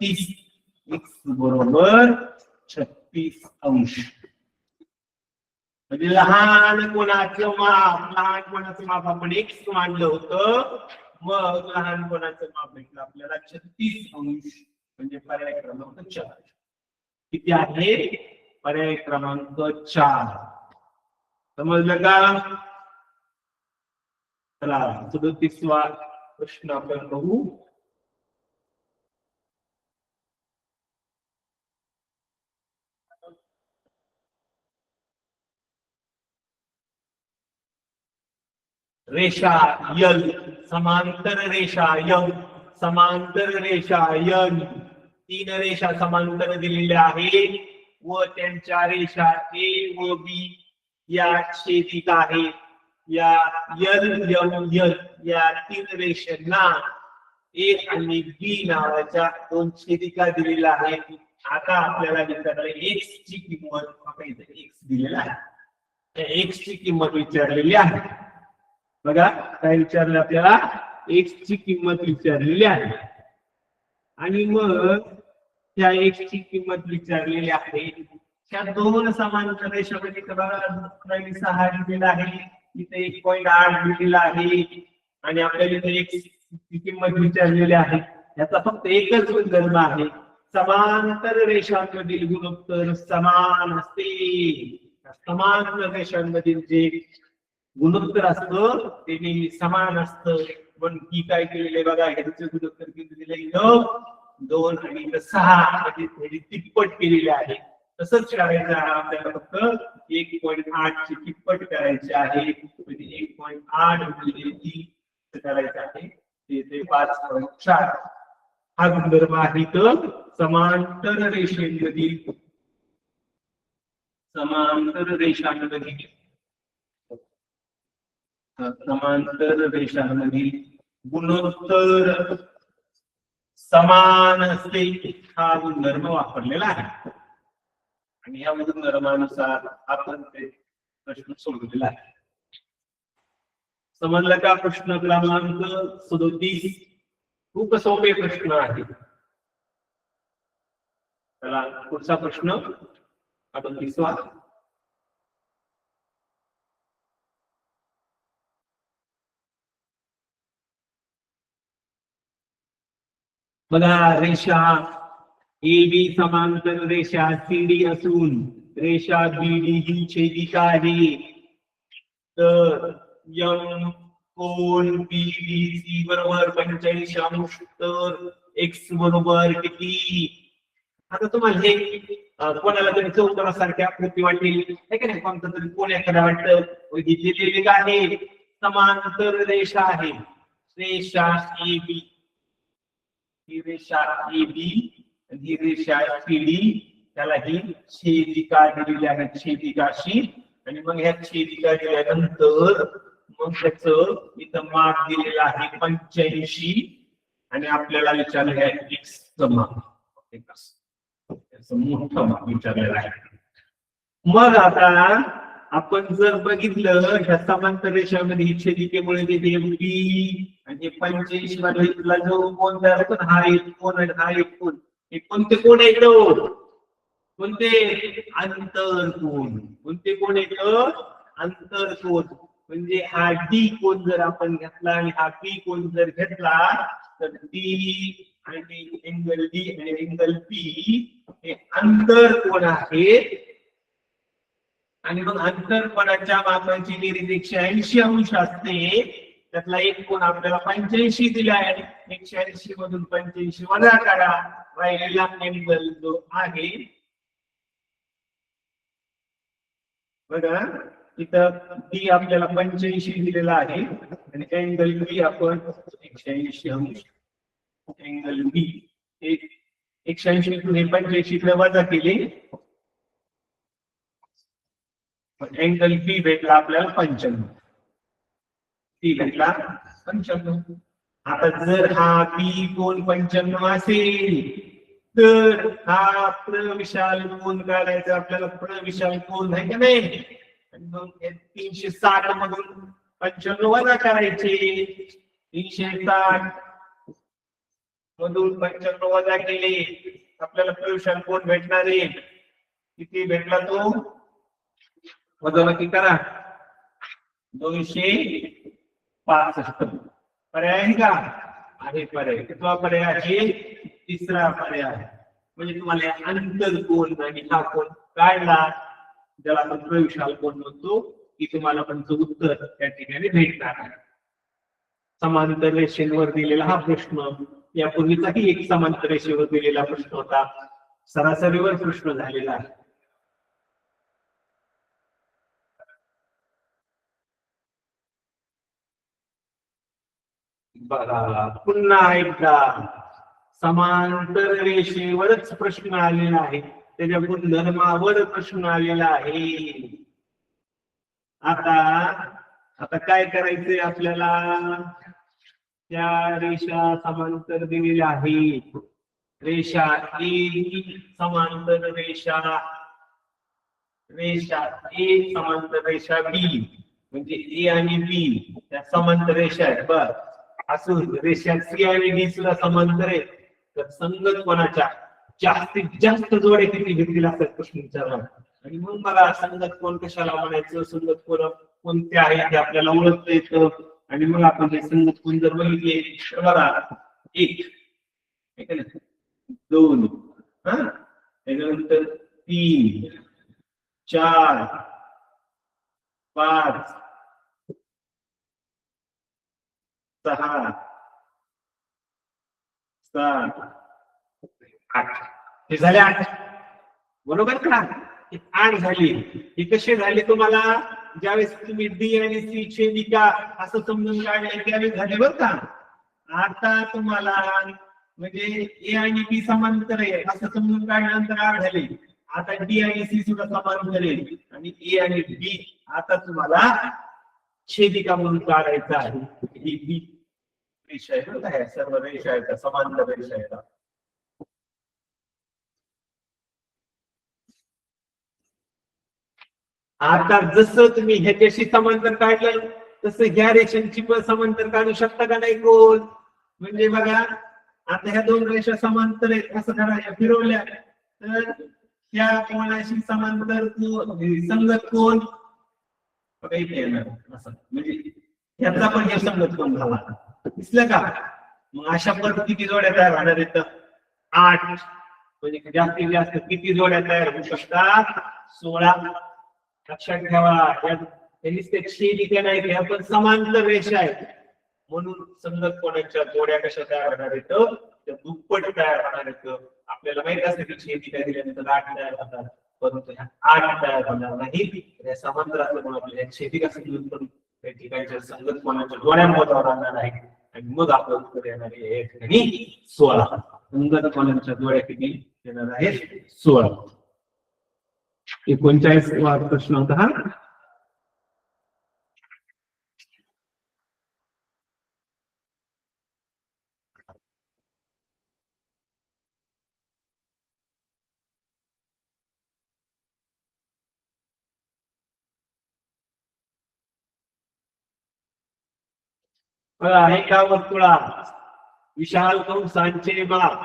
30. x बरोबर 36°. म्हणजे लहान कोणाचं माप आपण x मानलं होतं, मग लहान कोणाचं माप भेटलं आपल्याला 36°. म्हणजे पर्याय क्रमांक 4. किती आहे? पर्याय क्रमांक 4. समजलं का? चला 37वा प्रश्न आपण बघू. रेषा यल, समांतर रेषा यम, समांतर रेषा यन, 3 रेषा समांतर दिलेल्या आहेत व त्यांच्या रेषा ए व बी या छेदित आहेत. या यल यम यल या 3 रेषांना ए आणि बी नावाच्या 2 छेदिका दिलेल्या आहेत. आता आपल्याला विचारलं एक्स ची किंमत, आपण इथे एक्स दिलेला आहे, एक्स ची किंमत विचारलेली आहे. बघा काय विचारलं आपल्याला? एक्स ची किंमत विचारलेली आहे. आणि मग त्या एक्स ची किंमत विचारलेली आहे. त्या 2 समांतर रेषांमध्ये बघा 6 दिलेला आहे, इथे 1.8 दिलेला आहे आणि आपल्याला इथे एक्स ची किंमत विचारलेली आहे. याचा फक्त एकच गुणधर्म आहे, समांतर रेषांमधील गुणोत्तर समान असते. समान रेषांमधील जे गुणोत्तर असतं ते नेहमी समान असतं. पण ही काय केलेले बघा, ह्याचे गुणोत्तर किती दिले? 2 आणि 6 म्हणजे तिप्पट केलेले आहे. तसंच करायचं आहे आपल्याला, फक्त 1.8 ची तिप्पट करायची आहे. म्हणजे 1.8 गुणिले 3 करायचं आहे, ते 5.4. हा गुणधर्म आहे तर समांतर रेषेमधील गुणोत्तर समान असते, हा गुणधर्म वापरलेला आहे. आणि या गुणधर्मानुसार आपण ते प्रश्न सोडवलेला आहे. समजलं का? प्रश्न क्रमांक 37 खूप सोपे प्रश्न आहे. चला पुढचा प्रश्न 38वा. बघा, रेषा AB समांतर रेषा CD असून रेषा BD ही छेदिका आहे. तर यम कोण BBC बरोबर 45°. तर एक्स बरोबर किती? आता तुम्हाला हे कोणाला तरी चौकोनासारखी आकृती वाटेल, हे का नाही? कोणतं तरी कोण एखादा वाटतं, दिलेली आहे समांतर रेषा आहे, रेषा AB, ही रेषा AB ही रेषा CD, त्याला ही छेदिका दिलेली आहे, छेदिकाशी. आणि मग ह्या छेदिका दिल्यानंतर मग त्याचं इथं माप दिलेलं आहे 85 आणि आपल्याला विचारलं आहे एक्स चं माप, मोठं माप विचारलेलं आहे. मग आता आपण जर बघितलं ह्या समांतर रेषामध्ये ही छेदिकेमुळे तिथे बी आणि 85 मध्ये जो कोण तयार होतो, हा एक कोण आणि हा एक कोण, हे कोणते कोण आहे इकडं? कोणते? आंतरकोन. कोणते कोण आहेत? आंतरकोन. म्हणजे हा डी कोण जर आपण घेतला आणि हा पी कोण जर घेतला, तर डी आणि एंगल डी आणि एंगल पी हे आंतरकोन आहेत. आणि मग आंतरकोनाच्या मापाची बेरीज 180° असते. त्यातला एक कोण आपल्याला 85 दिला आहे. 180 मधून 85 वजा करा, राहिलेला एंगल जो आहे बघा, इथं डी आपल्याला 85 दिलेला आहे आणि एंगल बी आपण 180°. एंगल बी 180 मधून 85 वजा केले, एंगल बी भेटला आपल्याला 95. ती भेटला 95. आता जर हा बी कोण 95 असेल तर हा प्रविशाल कोण काढायचा आपल्याला. प्रविशाल कोण आहे का नाही? आणि मग 360 मधून 95 वजा करायचे. 360 मधून 95 वजा केले आपल्याला प्रवेशाल कोण भेटणार आहे? किती भेटला तो? वजाबाकी करा. 265. पर्याय आहे का? आहे पर्याय. कितवा पर्याय आहे? तिसरा पर्याय आहे. म्हणजे तुम्हाला अंतर कोण आणि हा कोण काढला, ज्याला आपण प्रवेशाल कोण म्हणतो, की तुम्हाला पण उत्तर त्या ठिकाणी भेटणार आहे. समांतर रेषेवर दिलेला हा प्रश्न, यापूर्वीचाही एक समांतर रेषेवर दिलेला प्रश्न होता, सरासरीवर प्रश्न झालेला आहे. बघा पुन्हा एकदा समांतर रेषेवरच प्रश्न आलेला आहे, त्याच्या गुणधर्मावर प्रश्न आलेला आहे. आता काय करायचंय आपल्याला? त्या रेषा समांतर दिलेल्या आहेत. रेषा ए समांतर रेषा ए समांतर रेषा बी, म्हणजे ए आणि बी त्या समांतर रेषा आहेत. बर, असं रेषा सी आणि डी सुद्धा समांतर आहे. तर संगत कोणाच्या जास्तीत जास्त जोड्या किती घेतलेल्या असतात प्रश्न विचारला. आणि मग मला संगत कोण कशाला म्हणायचं, संगत कोण कोणते आहे ते आपल्याला ओळखता येतं. आणि मग आपण ते संगत कोण जर बघितले तर बघा, 1, 2, त्याच्यानंतर 3, 4, 5, 6, 7, 8. हे झाले 8 बरोबर का? 8 झाली. हे कसे झाले तुम्हाला? ज्यावेळेस तुम्ही डी आणि सी छेदिका असं समजून काढले त्यावेळेस झाले बरं का. आता तुम्हाला म्हणजे ए आणि बी समांतर आहे असं समजून काढल्यानंतर 8 झाले. आता डी आणि सी सुद्धा समांतर आहे आणि ए आणि बी आता तुम्हाला छेदिका म्हणून काढायचा आहे. ही बी रेषा आहे बरं का, सर्व रेषा आहेत समांतर रेषा आहेत. आता जसं तुम्ही ह्याच्याशी समांतर काढलं तसं ह्या रेषांची पण समांतर काढू शकता का नाही कोण? म्हणजे बघा, आता ह्या दोन रेषा समांतर आहेत असं करायला फिरवल्या तर त्या कोणाशी समांतर संगत कोण बघा इथे येणार. असं म्हणजे ह्याचा पण हे संगत कोण झाला, दिसलं का? मग अशा पद्धतीने किती जोड्या तयार होणार आहेत? 8. म्हणजे जास्तीत जास्त किती जोड्या तयार होऊ शकतात? 16. लक्षात ठेवा, छेदिका नाही, ह्या पण समांतर रेषा आहेत. म्हणून संगत कोणाच्या जोड्या कशा तयार होणार आहेत? त्या दुप्पट तयार होणार आहेत. आपल्याला माहित असते की छेदिका दिल्यानंतर 8 तयार होतात, परंतु 8 तयार होणार नाही. समांतर असल्यामुळे आपल्याला छेदिका समजून करून त्या ठिकाणच्या संगत कोणाच्या जोड्या मोजावर आणणार आहे आणि मग आपलं उत्तर येणार आहे 16. संगत कोणाच्या जोड्या किती येणार आहेत? 16. 39वा प्रश्न होता हा. आहे का वर्तुळा विशाल कंसांचे माप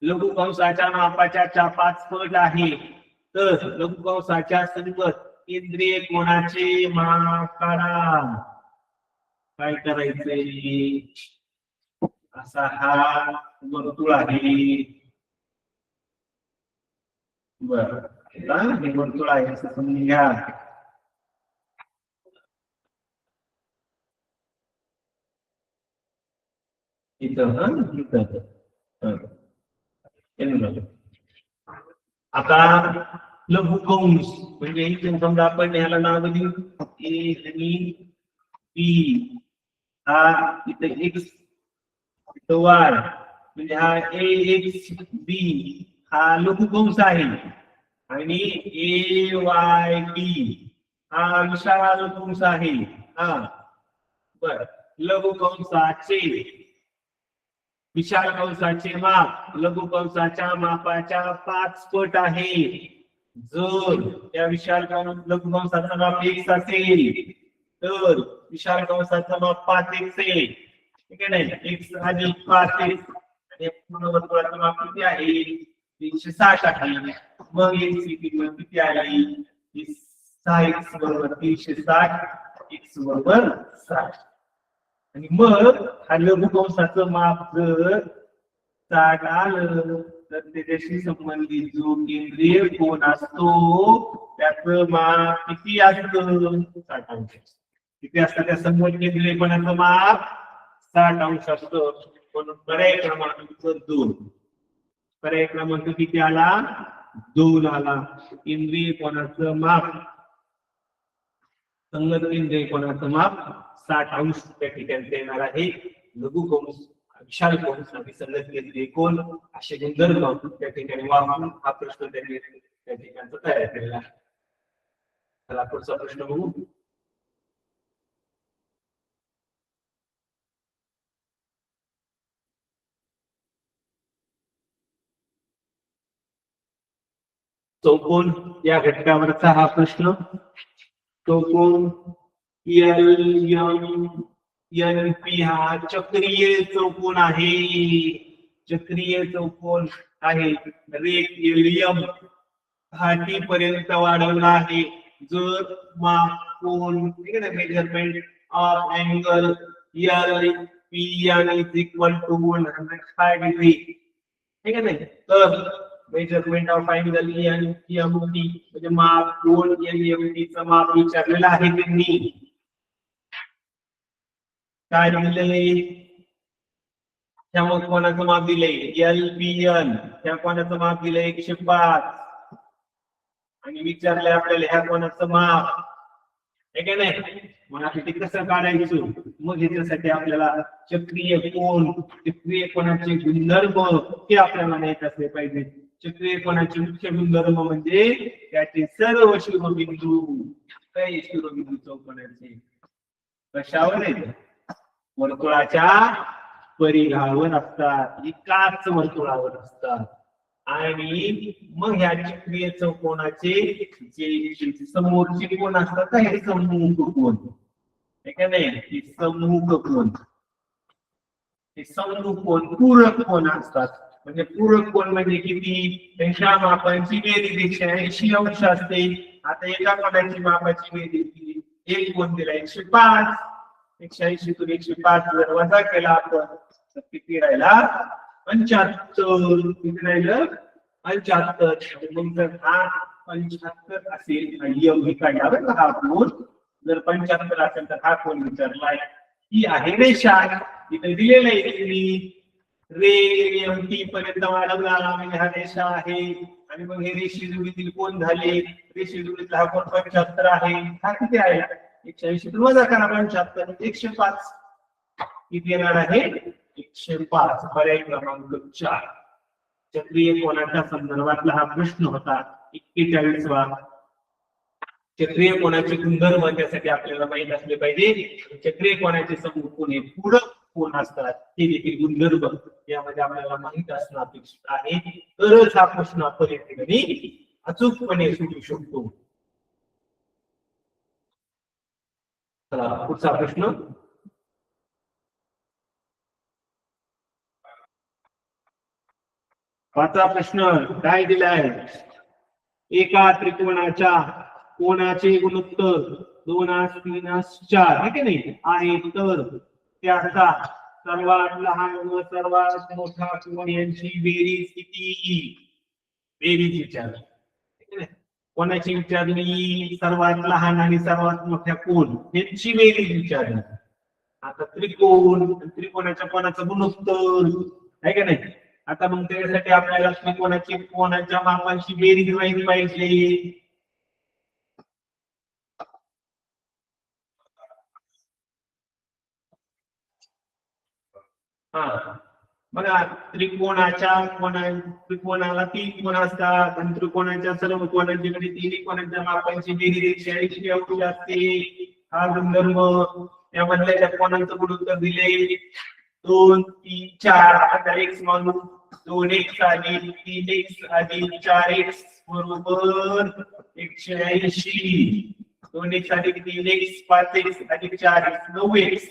लघु कंसाच्या मापाच्या 5 पट आहे, तर लघु कंसाच्या संगत केंद्रीय कोणाचे माप काढा. काय करायचंय? असा हा वर्तुळ आहे. बरं, हे वर्तुळ आहे असं समजून घ्या. आता लघु कंस म्हणजे इथे समजा आपण ह्याला नाव देऊ ए आणि बी. हा इथे एक्स इथं वाय, म्हणजे हा ए एक्स बी हा लघु कंस आहे आणि ए वाय बी हा विशाल कंस आहे. हा बर, लघु कंसाचे विशाल कंसाचे माप लघु कंसाच्या मापाच्या 5 पट आहे. जर त्या विशाल लघु कंसाचा माप x असेल तर विशाल कंसाचा माप 5x आहे. ठीक आहे नाही, x अधिक 5x आणि पूर्ण वर्तुळाचं माप किती आहे? 360 आली. मग एक्सची किंमत किती आली? 6x बरोबर 360, x बरोबर 60. आणि मग हा लघुकंसाचं माप जर 60 आलं तर त्याच्याशी संबंधित जो केंद्रीय कोन असतो त्याचं माप किती असतं? 60 अंश. किती असतं त्या समोर केंद्रीय कोनाचं माप? 60 अंश असतं. म्हणून पर्याय क्रमांक 2. पर्याय क्रमांक किती आला? 2 आला. केंद्रीय कोनाचं माप, संगत केंद्रीय कोनाचं माप 60 अंश त्या ठिकाणी येणार आहे. लघुकंस, विशाल कंस आणि संगत केंद्रीय कोन असे गुणधर्म त्या ठिकाणी वापरून हा प्रश्न त्यांनी त्या ठिकाणचा तयार केलेला आहे. चला पुढचा प्रश्न बघू. चौकोन या घटकावरचा हा प्रश्न. चौकोन LMNP हा चक्रीय चौकोन आहे. चक्रीय चौकोन आहे. रेख LM हा T पर्यंत वाढवला आहे. जर कोन measurement of angle LPN is equal to 105 degree, ठीक आहे. तर मेजरमेंट ऑफ अँगल LMT म्हणजे माप कोन LMT चं माप विचारलेलं आहे त्यांनी. काय दिलंय? त्या मग कोणाचं माप दिलंय? LPN. त्या कोणाचं माप दिलंय? 105. आणि विचारलंय आपल्याला ह्या कोणाचं माप, आहे का नाही? मग आपण ते कसं काढायचं? मग ह्याच्यासाठी आपल्याला चक्रीय कोन, चक्रीय कोनाचे गुणधर्म हे आपल्याला माहित असले पाहिजे. चक्रीय कोनाचे मुख्य गुणधर्म म्हणजे त्याचे सर्व शिरोबिंदू. काही शिरोबिंदू चौकोनाचे कशावर आहेत? वर्तुळाच्या परिघावर असतात. एकाच वर्तुळावर असतात. आणि मग ह्या चक्रीय चौकोनाचे जे समोरचे कोण असतात का, हे समूह कोन, आहे का नाही? हे समूह कोन, हे समूह कोन पूरक कोन असतात. म्हणजे पूरक कोन म्हणजे किती? त्यांच्या मापांची बेरीज 180 अंश असते. आता एका कोनाची मापाची बेरीज एक कोन दिला 105. 180 तून 105 जर वजा केला आपण तर किती राहिला? 75. किती राहिलं? 75. मग जर हा 75 असेल, यम हे काढला हा कोन, जर 75 असेल तर हा कोन विचारलाय. ही आहे रेषा, इथे दिलेलं आहे रे MT पर्यंत वाढवला म्हणजे हा रेषा आहे. आणि मग हे रेषे जोडीतील कोन झाले. रेषे जोडीतला हा कोन 75 आहे. हा किती आहे? 180 तून वजा करा 75, 105. किती येणार आहे? 105. पर्याय क्रमांक 4. चक्रीय कोनाच्या संदर्भातला हा प्रश्न होता. 41वा. चक्रीय कोनाचे गुणधर्म त्यासाठी आपल्याला माहित असले पाहिजे. चक्रीय कोनाचे समूह कोन हे पूरक कोन असतात. हे देखील गुणधर्म यामध्ये आपल्याला माहित असणं अपेक्षित आहे. तरच हा प्रश्न आपण या ठिकाणी अचूकपणे सोडवू शकतो. चला पुढचा प्रश्न. पाचवा प्रश्न काय दिलाय? एका त्रिकोणाच्या कोनाचे गुणोत्तर 2:3:4 आहे की नाही आहे, तर त्याचा सर्वात लहान व सर्वात मोठा कोन यांची बेरीज किती? बेरीज विचारली. कोणाची विचारली? सर्वात लहान आणि सर्वात मोठ्या कोन यांची बेरीज विचारली. आता त्रिकोण, त्रिकोणाच्या कोनाचं गुणोत्तर आहे का नाही. आता मग त्यासाठी आपल्याला त्रिकोणाची कोनाच्या मापांची बेरीज माहिती पाहिजे. हा बघा, त्रिकोणाच्या त्रिकोणाला 3 कोन असतात आणि त्रिकोणाच्या सर्व कोनांची म्हणजे 3 कोनांच्या मापांची बेरीज 180 अंश असते. हा गुणधर्म त्यामधल्या त्या कोनांचं गुणोत्तर दिले 2, 3, 4. आता x म्हणून 2x अधिक 3x अधिक 4x बरोबर 180. 2x अधिक 3x 5x अधिक 4x 9x.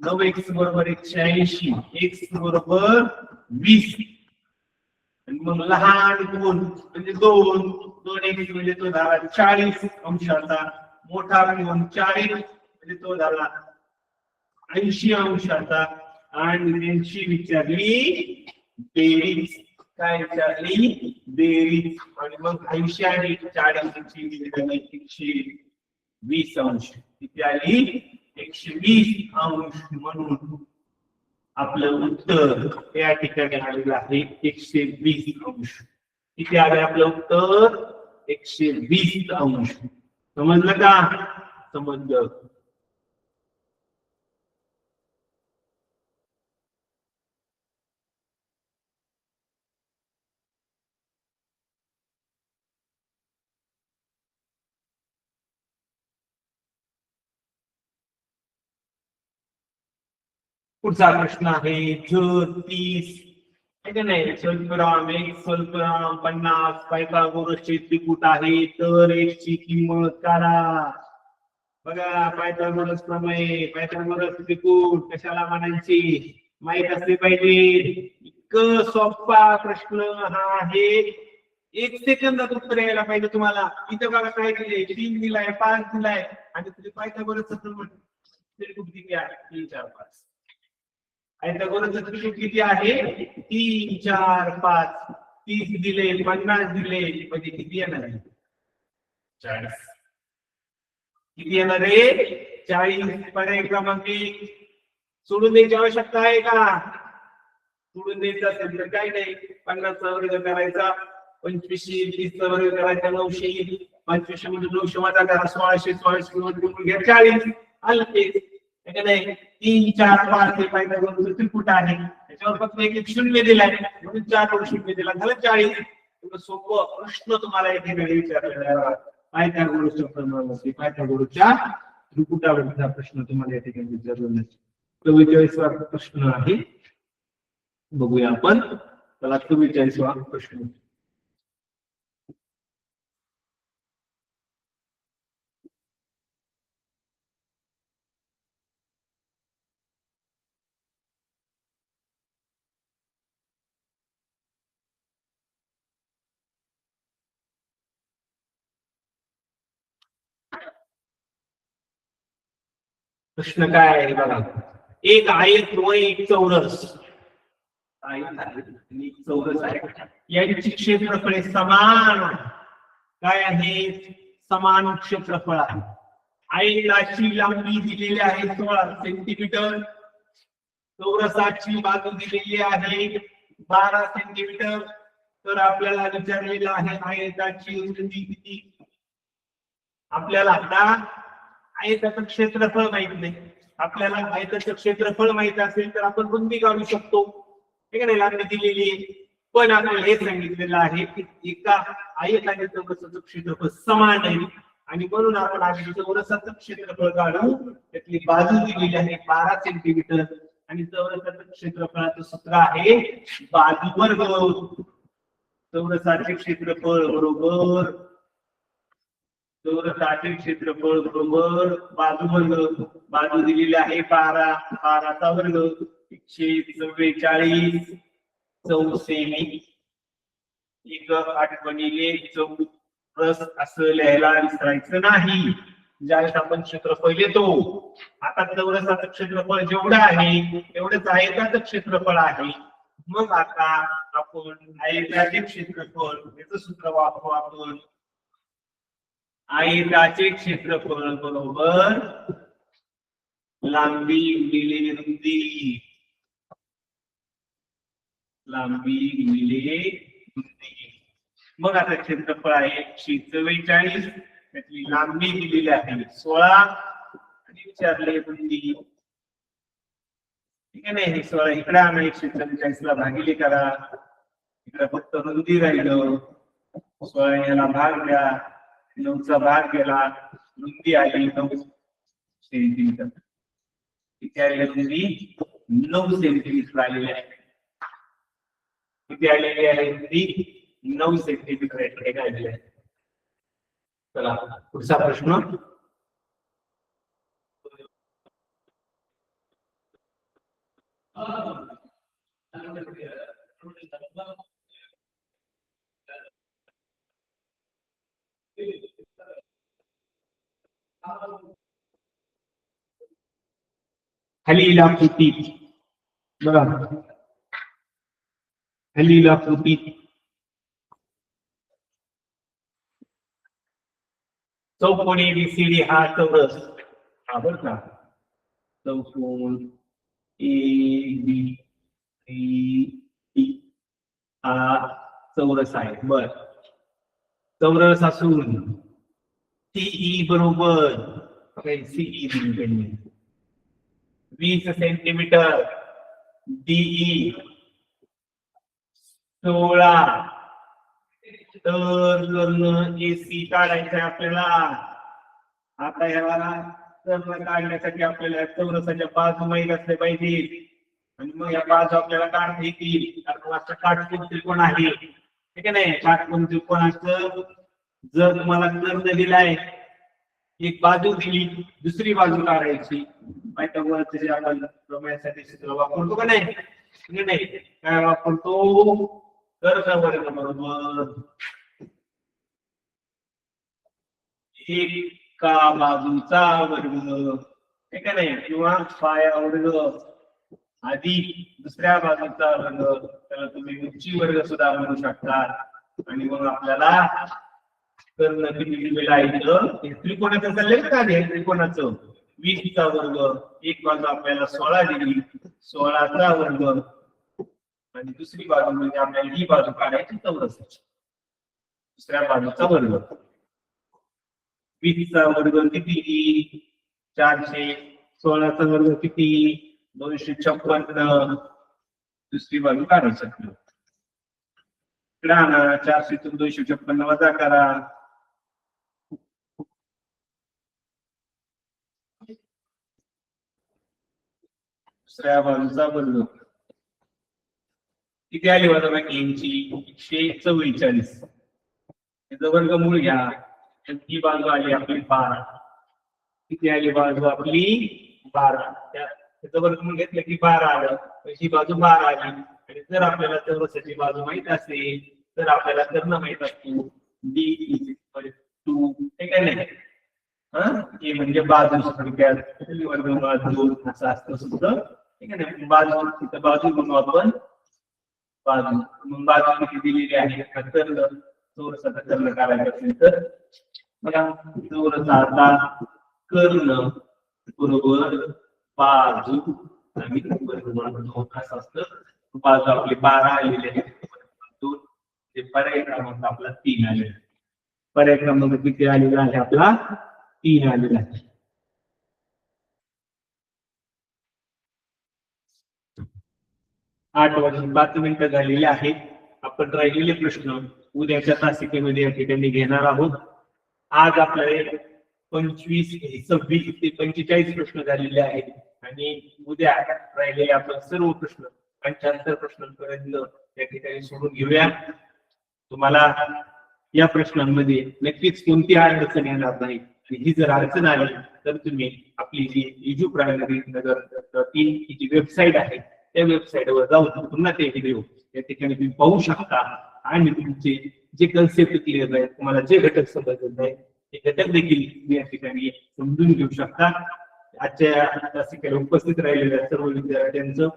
9x बरोबर 180. x बरोबर 20. आणि मग लहान गुण म्हणजे 2x म्हणजे तो झाला 40 अंशाचा, मोठा गुण 40 म्हणजे तो झाला 80 अंशाचा. आणि त्यांची विचारली बेरीज, काय विचारली बेरीज. आणि मग 80 आणि 40 ची 120 अंश, किती आली 120 अंश. म्हणून आपलं उत्तर या ठिकाणी आलेलं आहे 120 अंश. किती आले आपलं उत्तर 120 अंश. समजलं का? समजलं. पुढचा प्रश्न आहे जर 30 नाही स्वल्पराम 1 स्वल्पराम 50 पायथागोरसचे त्रिकूट आहे तर x ची किंमत काढा. बघा पायथागोरस प्रमेय, पायथागोरस त्रिकूट कशाला म्हणायची माहित असले पाहिजे. इतकं सोपा प्रश्न हा आहे. 1 सेकंदात उत्तर यायला पाहिजे तुम्हाला. इथं बघा काय दिले 3 दिलाय 5 दिलाय आणि तुम्ही पायथागोरसचं त्रिकूट किती आहे 3 4 5. पायथागोरसचं त्रिकूट किती आहे 3 4 5. 30 दिले 50 दिले म्हणजे किती येणार 40. किती येणार आहे 40. पर्याय क्रमांक 1 सोडून द्यायची आवश्यकता आहे का? सोडून द्यायचं असेल तर काही नाही. 50 चा वर्ग करायचा 25, 30 चा वर्ग करायचा 900, 25 मध्ये 900 वजा करा 1600, 1600 मध्ये घ्या 40. आलं ते नाही. 3 4 5 हे पायथागोरसचं त्रिकूट आहे. त्याच्यावर फक्त एक शून्य दिलाय म्हणून 4 वर शून्य दिला झालं 40. सोपं प्रश्न तुम्हाला या ठिकाणी विचारलेला आहे. पायथागोरसच्या प्रमेयावरती पायथागोरसच्या त्रिकुटावरचा प्रश्न तुम्हाला या ठिकाणी विचारलेला आहे. 44वा प्रश्न आहे. बघूया आपण. चला 44वा प्रश्न. प्रश्न काय आहे बघा. एक आयत व एक चौरस, आयत आणि चौरस आहे, यांची क्षेत्रफळे समान काय आहे समान क्षेत्रफळ आहे. आयताची लांबी दिलेली आहे 16 सेंटीमीटर. चौरसाची बाजू दिलेली आहे 12 सेंटीमीटर. तर आपल्याला विचारलेलं आहे आयताची रुंदी किती. आपल्याला आता आयताचं क्षेत्रफळ माहित नाही. आपल्याला आयताचं क्षेत्रफळ माहित असेल तर आपण रुंदी काढू शकतो. ठीक आहे, लांबी दिलेली आहे. पण आपल्याला हे सांगितलेलं आहे की एका आयत आणि चौरसाचं क्षेत्रफळ समान आहे आणि म्हणून आपण आधी चौरसाचं क्षेत्रफळ काढू. त्यातली बाजू दिलेली आहे 12 सेंटीमीटर आणि चौरसाचं क्षेत्रफळाचं सूत्र आहे बाजू वर्ग. चौरसाचे क्षेत्रफळ बरोबर चौरसाचे क्षेत्रफळ बरोबर बाजू वर्ग. बाजू दिलेली आहे 12, 12 चा वर्ग 144 चौसेमी. एक आठवणीने चौरस असं लिहायला विसरायचं नाही ज्यावेळेस आपण क्षेत्रफळ घेतो. आता चौरसाचं क्षेत्रफळ जेवढं आहे तेवढंच आयताचं क्षेत्रफळ आहे. मग आता आपण आयताचे क्षेत्रफळ याचं सूत्र वापरू. आपण आयताचे क्षेत्रफळ बरोबर लांबी गुणिले रुंदी. लांबी गुणिले रुंदी. मग आता क्षेत्रफळ आहे 144. त्यातली लांबी दिलेली आहे 16 आणि विचारले रुंदी. ठीक आहे नाही 16 इकडे आम्ही 144 ला भागिले करा. इकडे फक्त रुंदी राहिलं. 16 याला भाग द्या. 9 चा भाग गेला. रुंदी आली 9 सेंटीमीटर. किती आली रुंदी 9 सेंटीमीटर आलेली आहे. किती आलेली आहे रुंदी 9 सेंटीमीटर आलेली आहे. चला पुढचा प्रश्न. खालील आकृतीत बघा, खालील आकृतीत चौकोनी बीसीडी हा चौरस, हा बर का, चौकोन ए बी सी हा चौरस आहे. बर, चौरस असून सीई बरोबर सीई 20 सेंटीमीटर, डीई 16, तर एसी काढायचं आपल्याला. आता ह्याला कर्ल काढण्यासाठी आपल्याला चौरसाच्या बाजू माहीत असले पाहिजे आणि मग या बाजू आपल्याला काढता येतील, कारण असा काटकोन त्रिकोण आहे, ठीक आहे नाही. काटकोन त्रिकोणाचं जर तुम्हाला कर्ल दिलाय, एक बाजू दिली, दुसरी बाजू काढायची, पायथागोरसचे आपण प्रमेयासाठी सूत्र वापरतो का नाही, काय वापरतो, कर्ल वर्ग बरोबर एका बाजूचा वर्ग, ठीक आहे नाही, किंवा पाया वर्ग अधिक दुसऱ्या बाजूचा वर्ग, त्याला तुम्ही उंची वर्ग सुद्धा म्हणू शकता. आणि मग आपल्याला कर्ल किती दिलेलं आहे, त्रिकोणाचं चाललंय का, त्रिकोणाचं 20चा वर्ग, एक बाजू आपल्याला 16 दिली, 16चा वर्ग, आणि दुसरी बाजू म्हणजे आपल्याला ही बाजू काढायची चौरसाची, दुसऱ्या बाजूचा वर्ग. 20चा वर्ग किती, 400, 16चा वर्ग किती, 256, दुसरी बाजू काढायची. 400तून 256 वजा करा, दुसऱ्या बाजूचा वर्ग किती आली, वजा यांची 144, याचं वर्गमूळ घ्या, ही बाजू आली आपली 12, किती आली बाजू आपली 12, त्याचं वर्गमूळ घेतलं की 12 आलं, ही बाजू 12 आली. आणि जर आपल्याला चौरसाची बाजू माहित असेल तर आपल्याला कर्ण माहित असतो, d = 2, ठीक आहे नाही. हे म्हणजे बाजू थोडक्यात वर्गमूळ 2 असं असतं सूत्र, ठीक आहे ना. बाजू तिथं बाजू म्हणून आपण बाजू, मग बाजू किती दिलेली आहे, कर्ल, चौरसाचा कर्ल काढायचा असेल तर बघा, चौरसाचा कर्ल बरोबर बाजू आणि वर्गमूळ असं असतं. बाजू आपली 12 आलेली आहे, 2, ते पर्याय क्रमांक आपला 3 आलेला आहे. पर्याय क्रमांक किती आलेला आहे आपला, 3 आलेला आहे. आठ वाजून 5 मिनिटं झालेली आहेत. आपण राहिलेले प्रश्न उद्याच्या तासिकेमध्ये या ठिकाणी घेणार आहोत. आज आपल्याला 25, 26 ते 45 प्रश्न झालेले आहेत आणि उद्या राहिलेले आपण सर्व प्रश्न 75 प्रश्नांपर्यंत या ठिकाणी सोडून घेऊया. तुम्हाला या प्रश्नांमध्ये नक्कीच कोणती अडचण येणार नाही. ही जर अडचण आली तर तुम्ही आपली जी इजू प्रायमरी नगर 3 ही जी वेबसाईट आहे त्या वेबसाईटवर जाऊन पुन्हा ते व्हिडिओ या ठिकाणी तुम्ही पाहू शकता आणि तुमचे जे कन्सेप्ट क्लिअर आहेत, तुम्हाला जे घटक समजत नाही ते घटक देखील तुम्ही या ठिकाणी समजून घेऊ शकता. आजच्या तासिकेला उपस्थित राहिलेल्या सर्व विद्यार्थ्यांचं,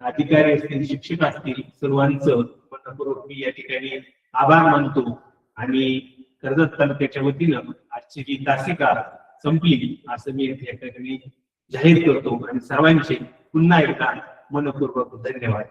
अधिकारी असतील, शिक्षक असतील, सर्वांचं मनपूर्वक मी या ठिकाणी आभार मानतो आणि कर्जत तालुक्याच्या वतीनं आजची जी तासिका संपली असं मी या ठिकाणी जाहीर करतो आणि सर्वांचे पुन्हा एकदा मनपूर्वक धन्यवाद.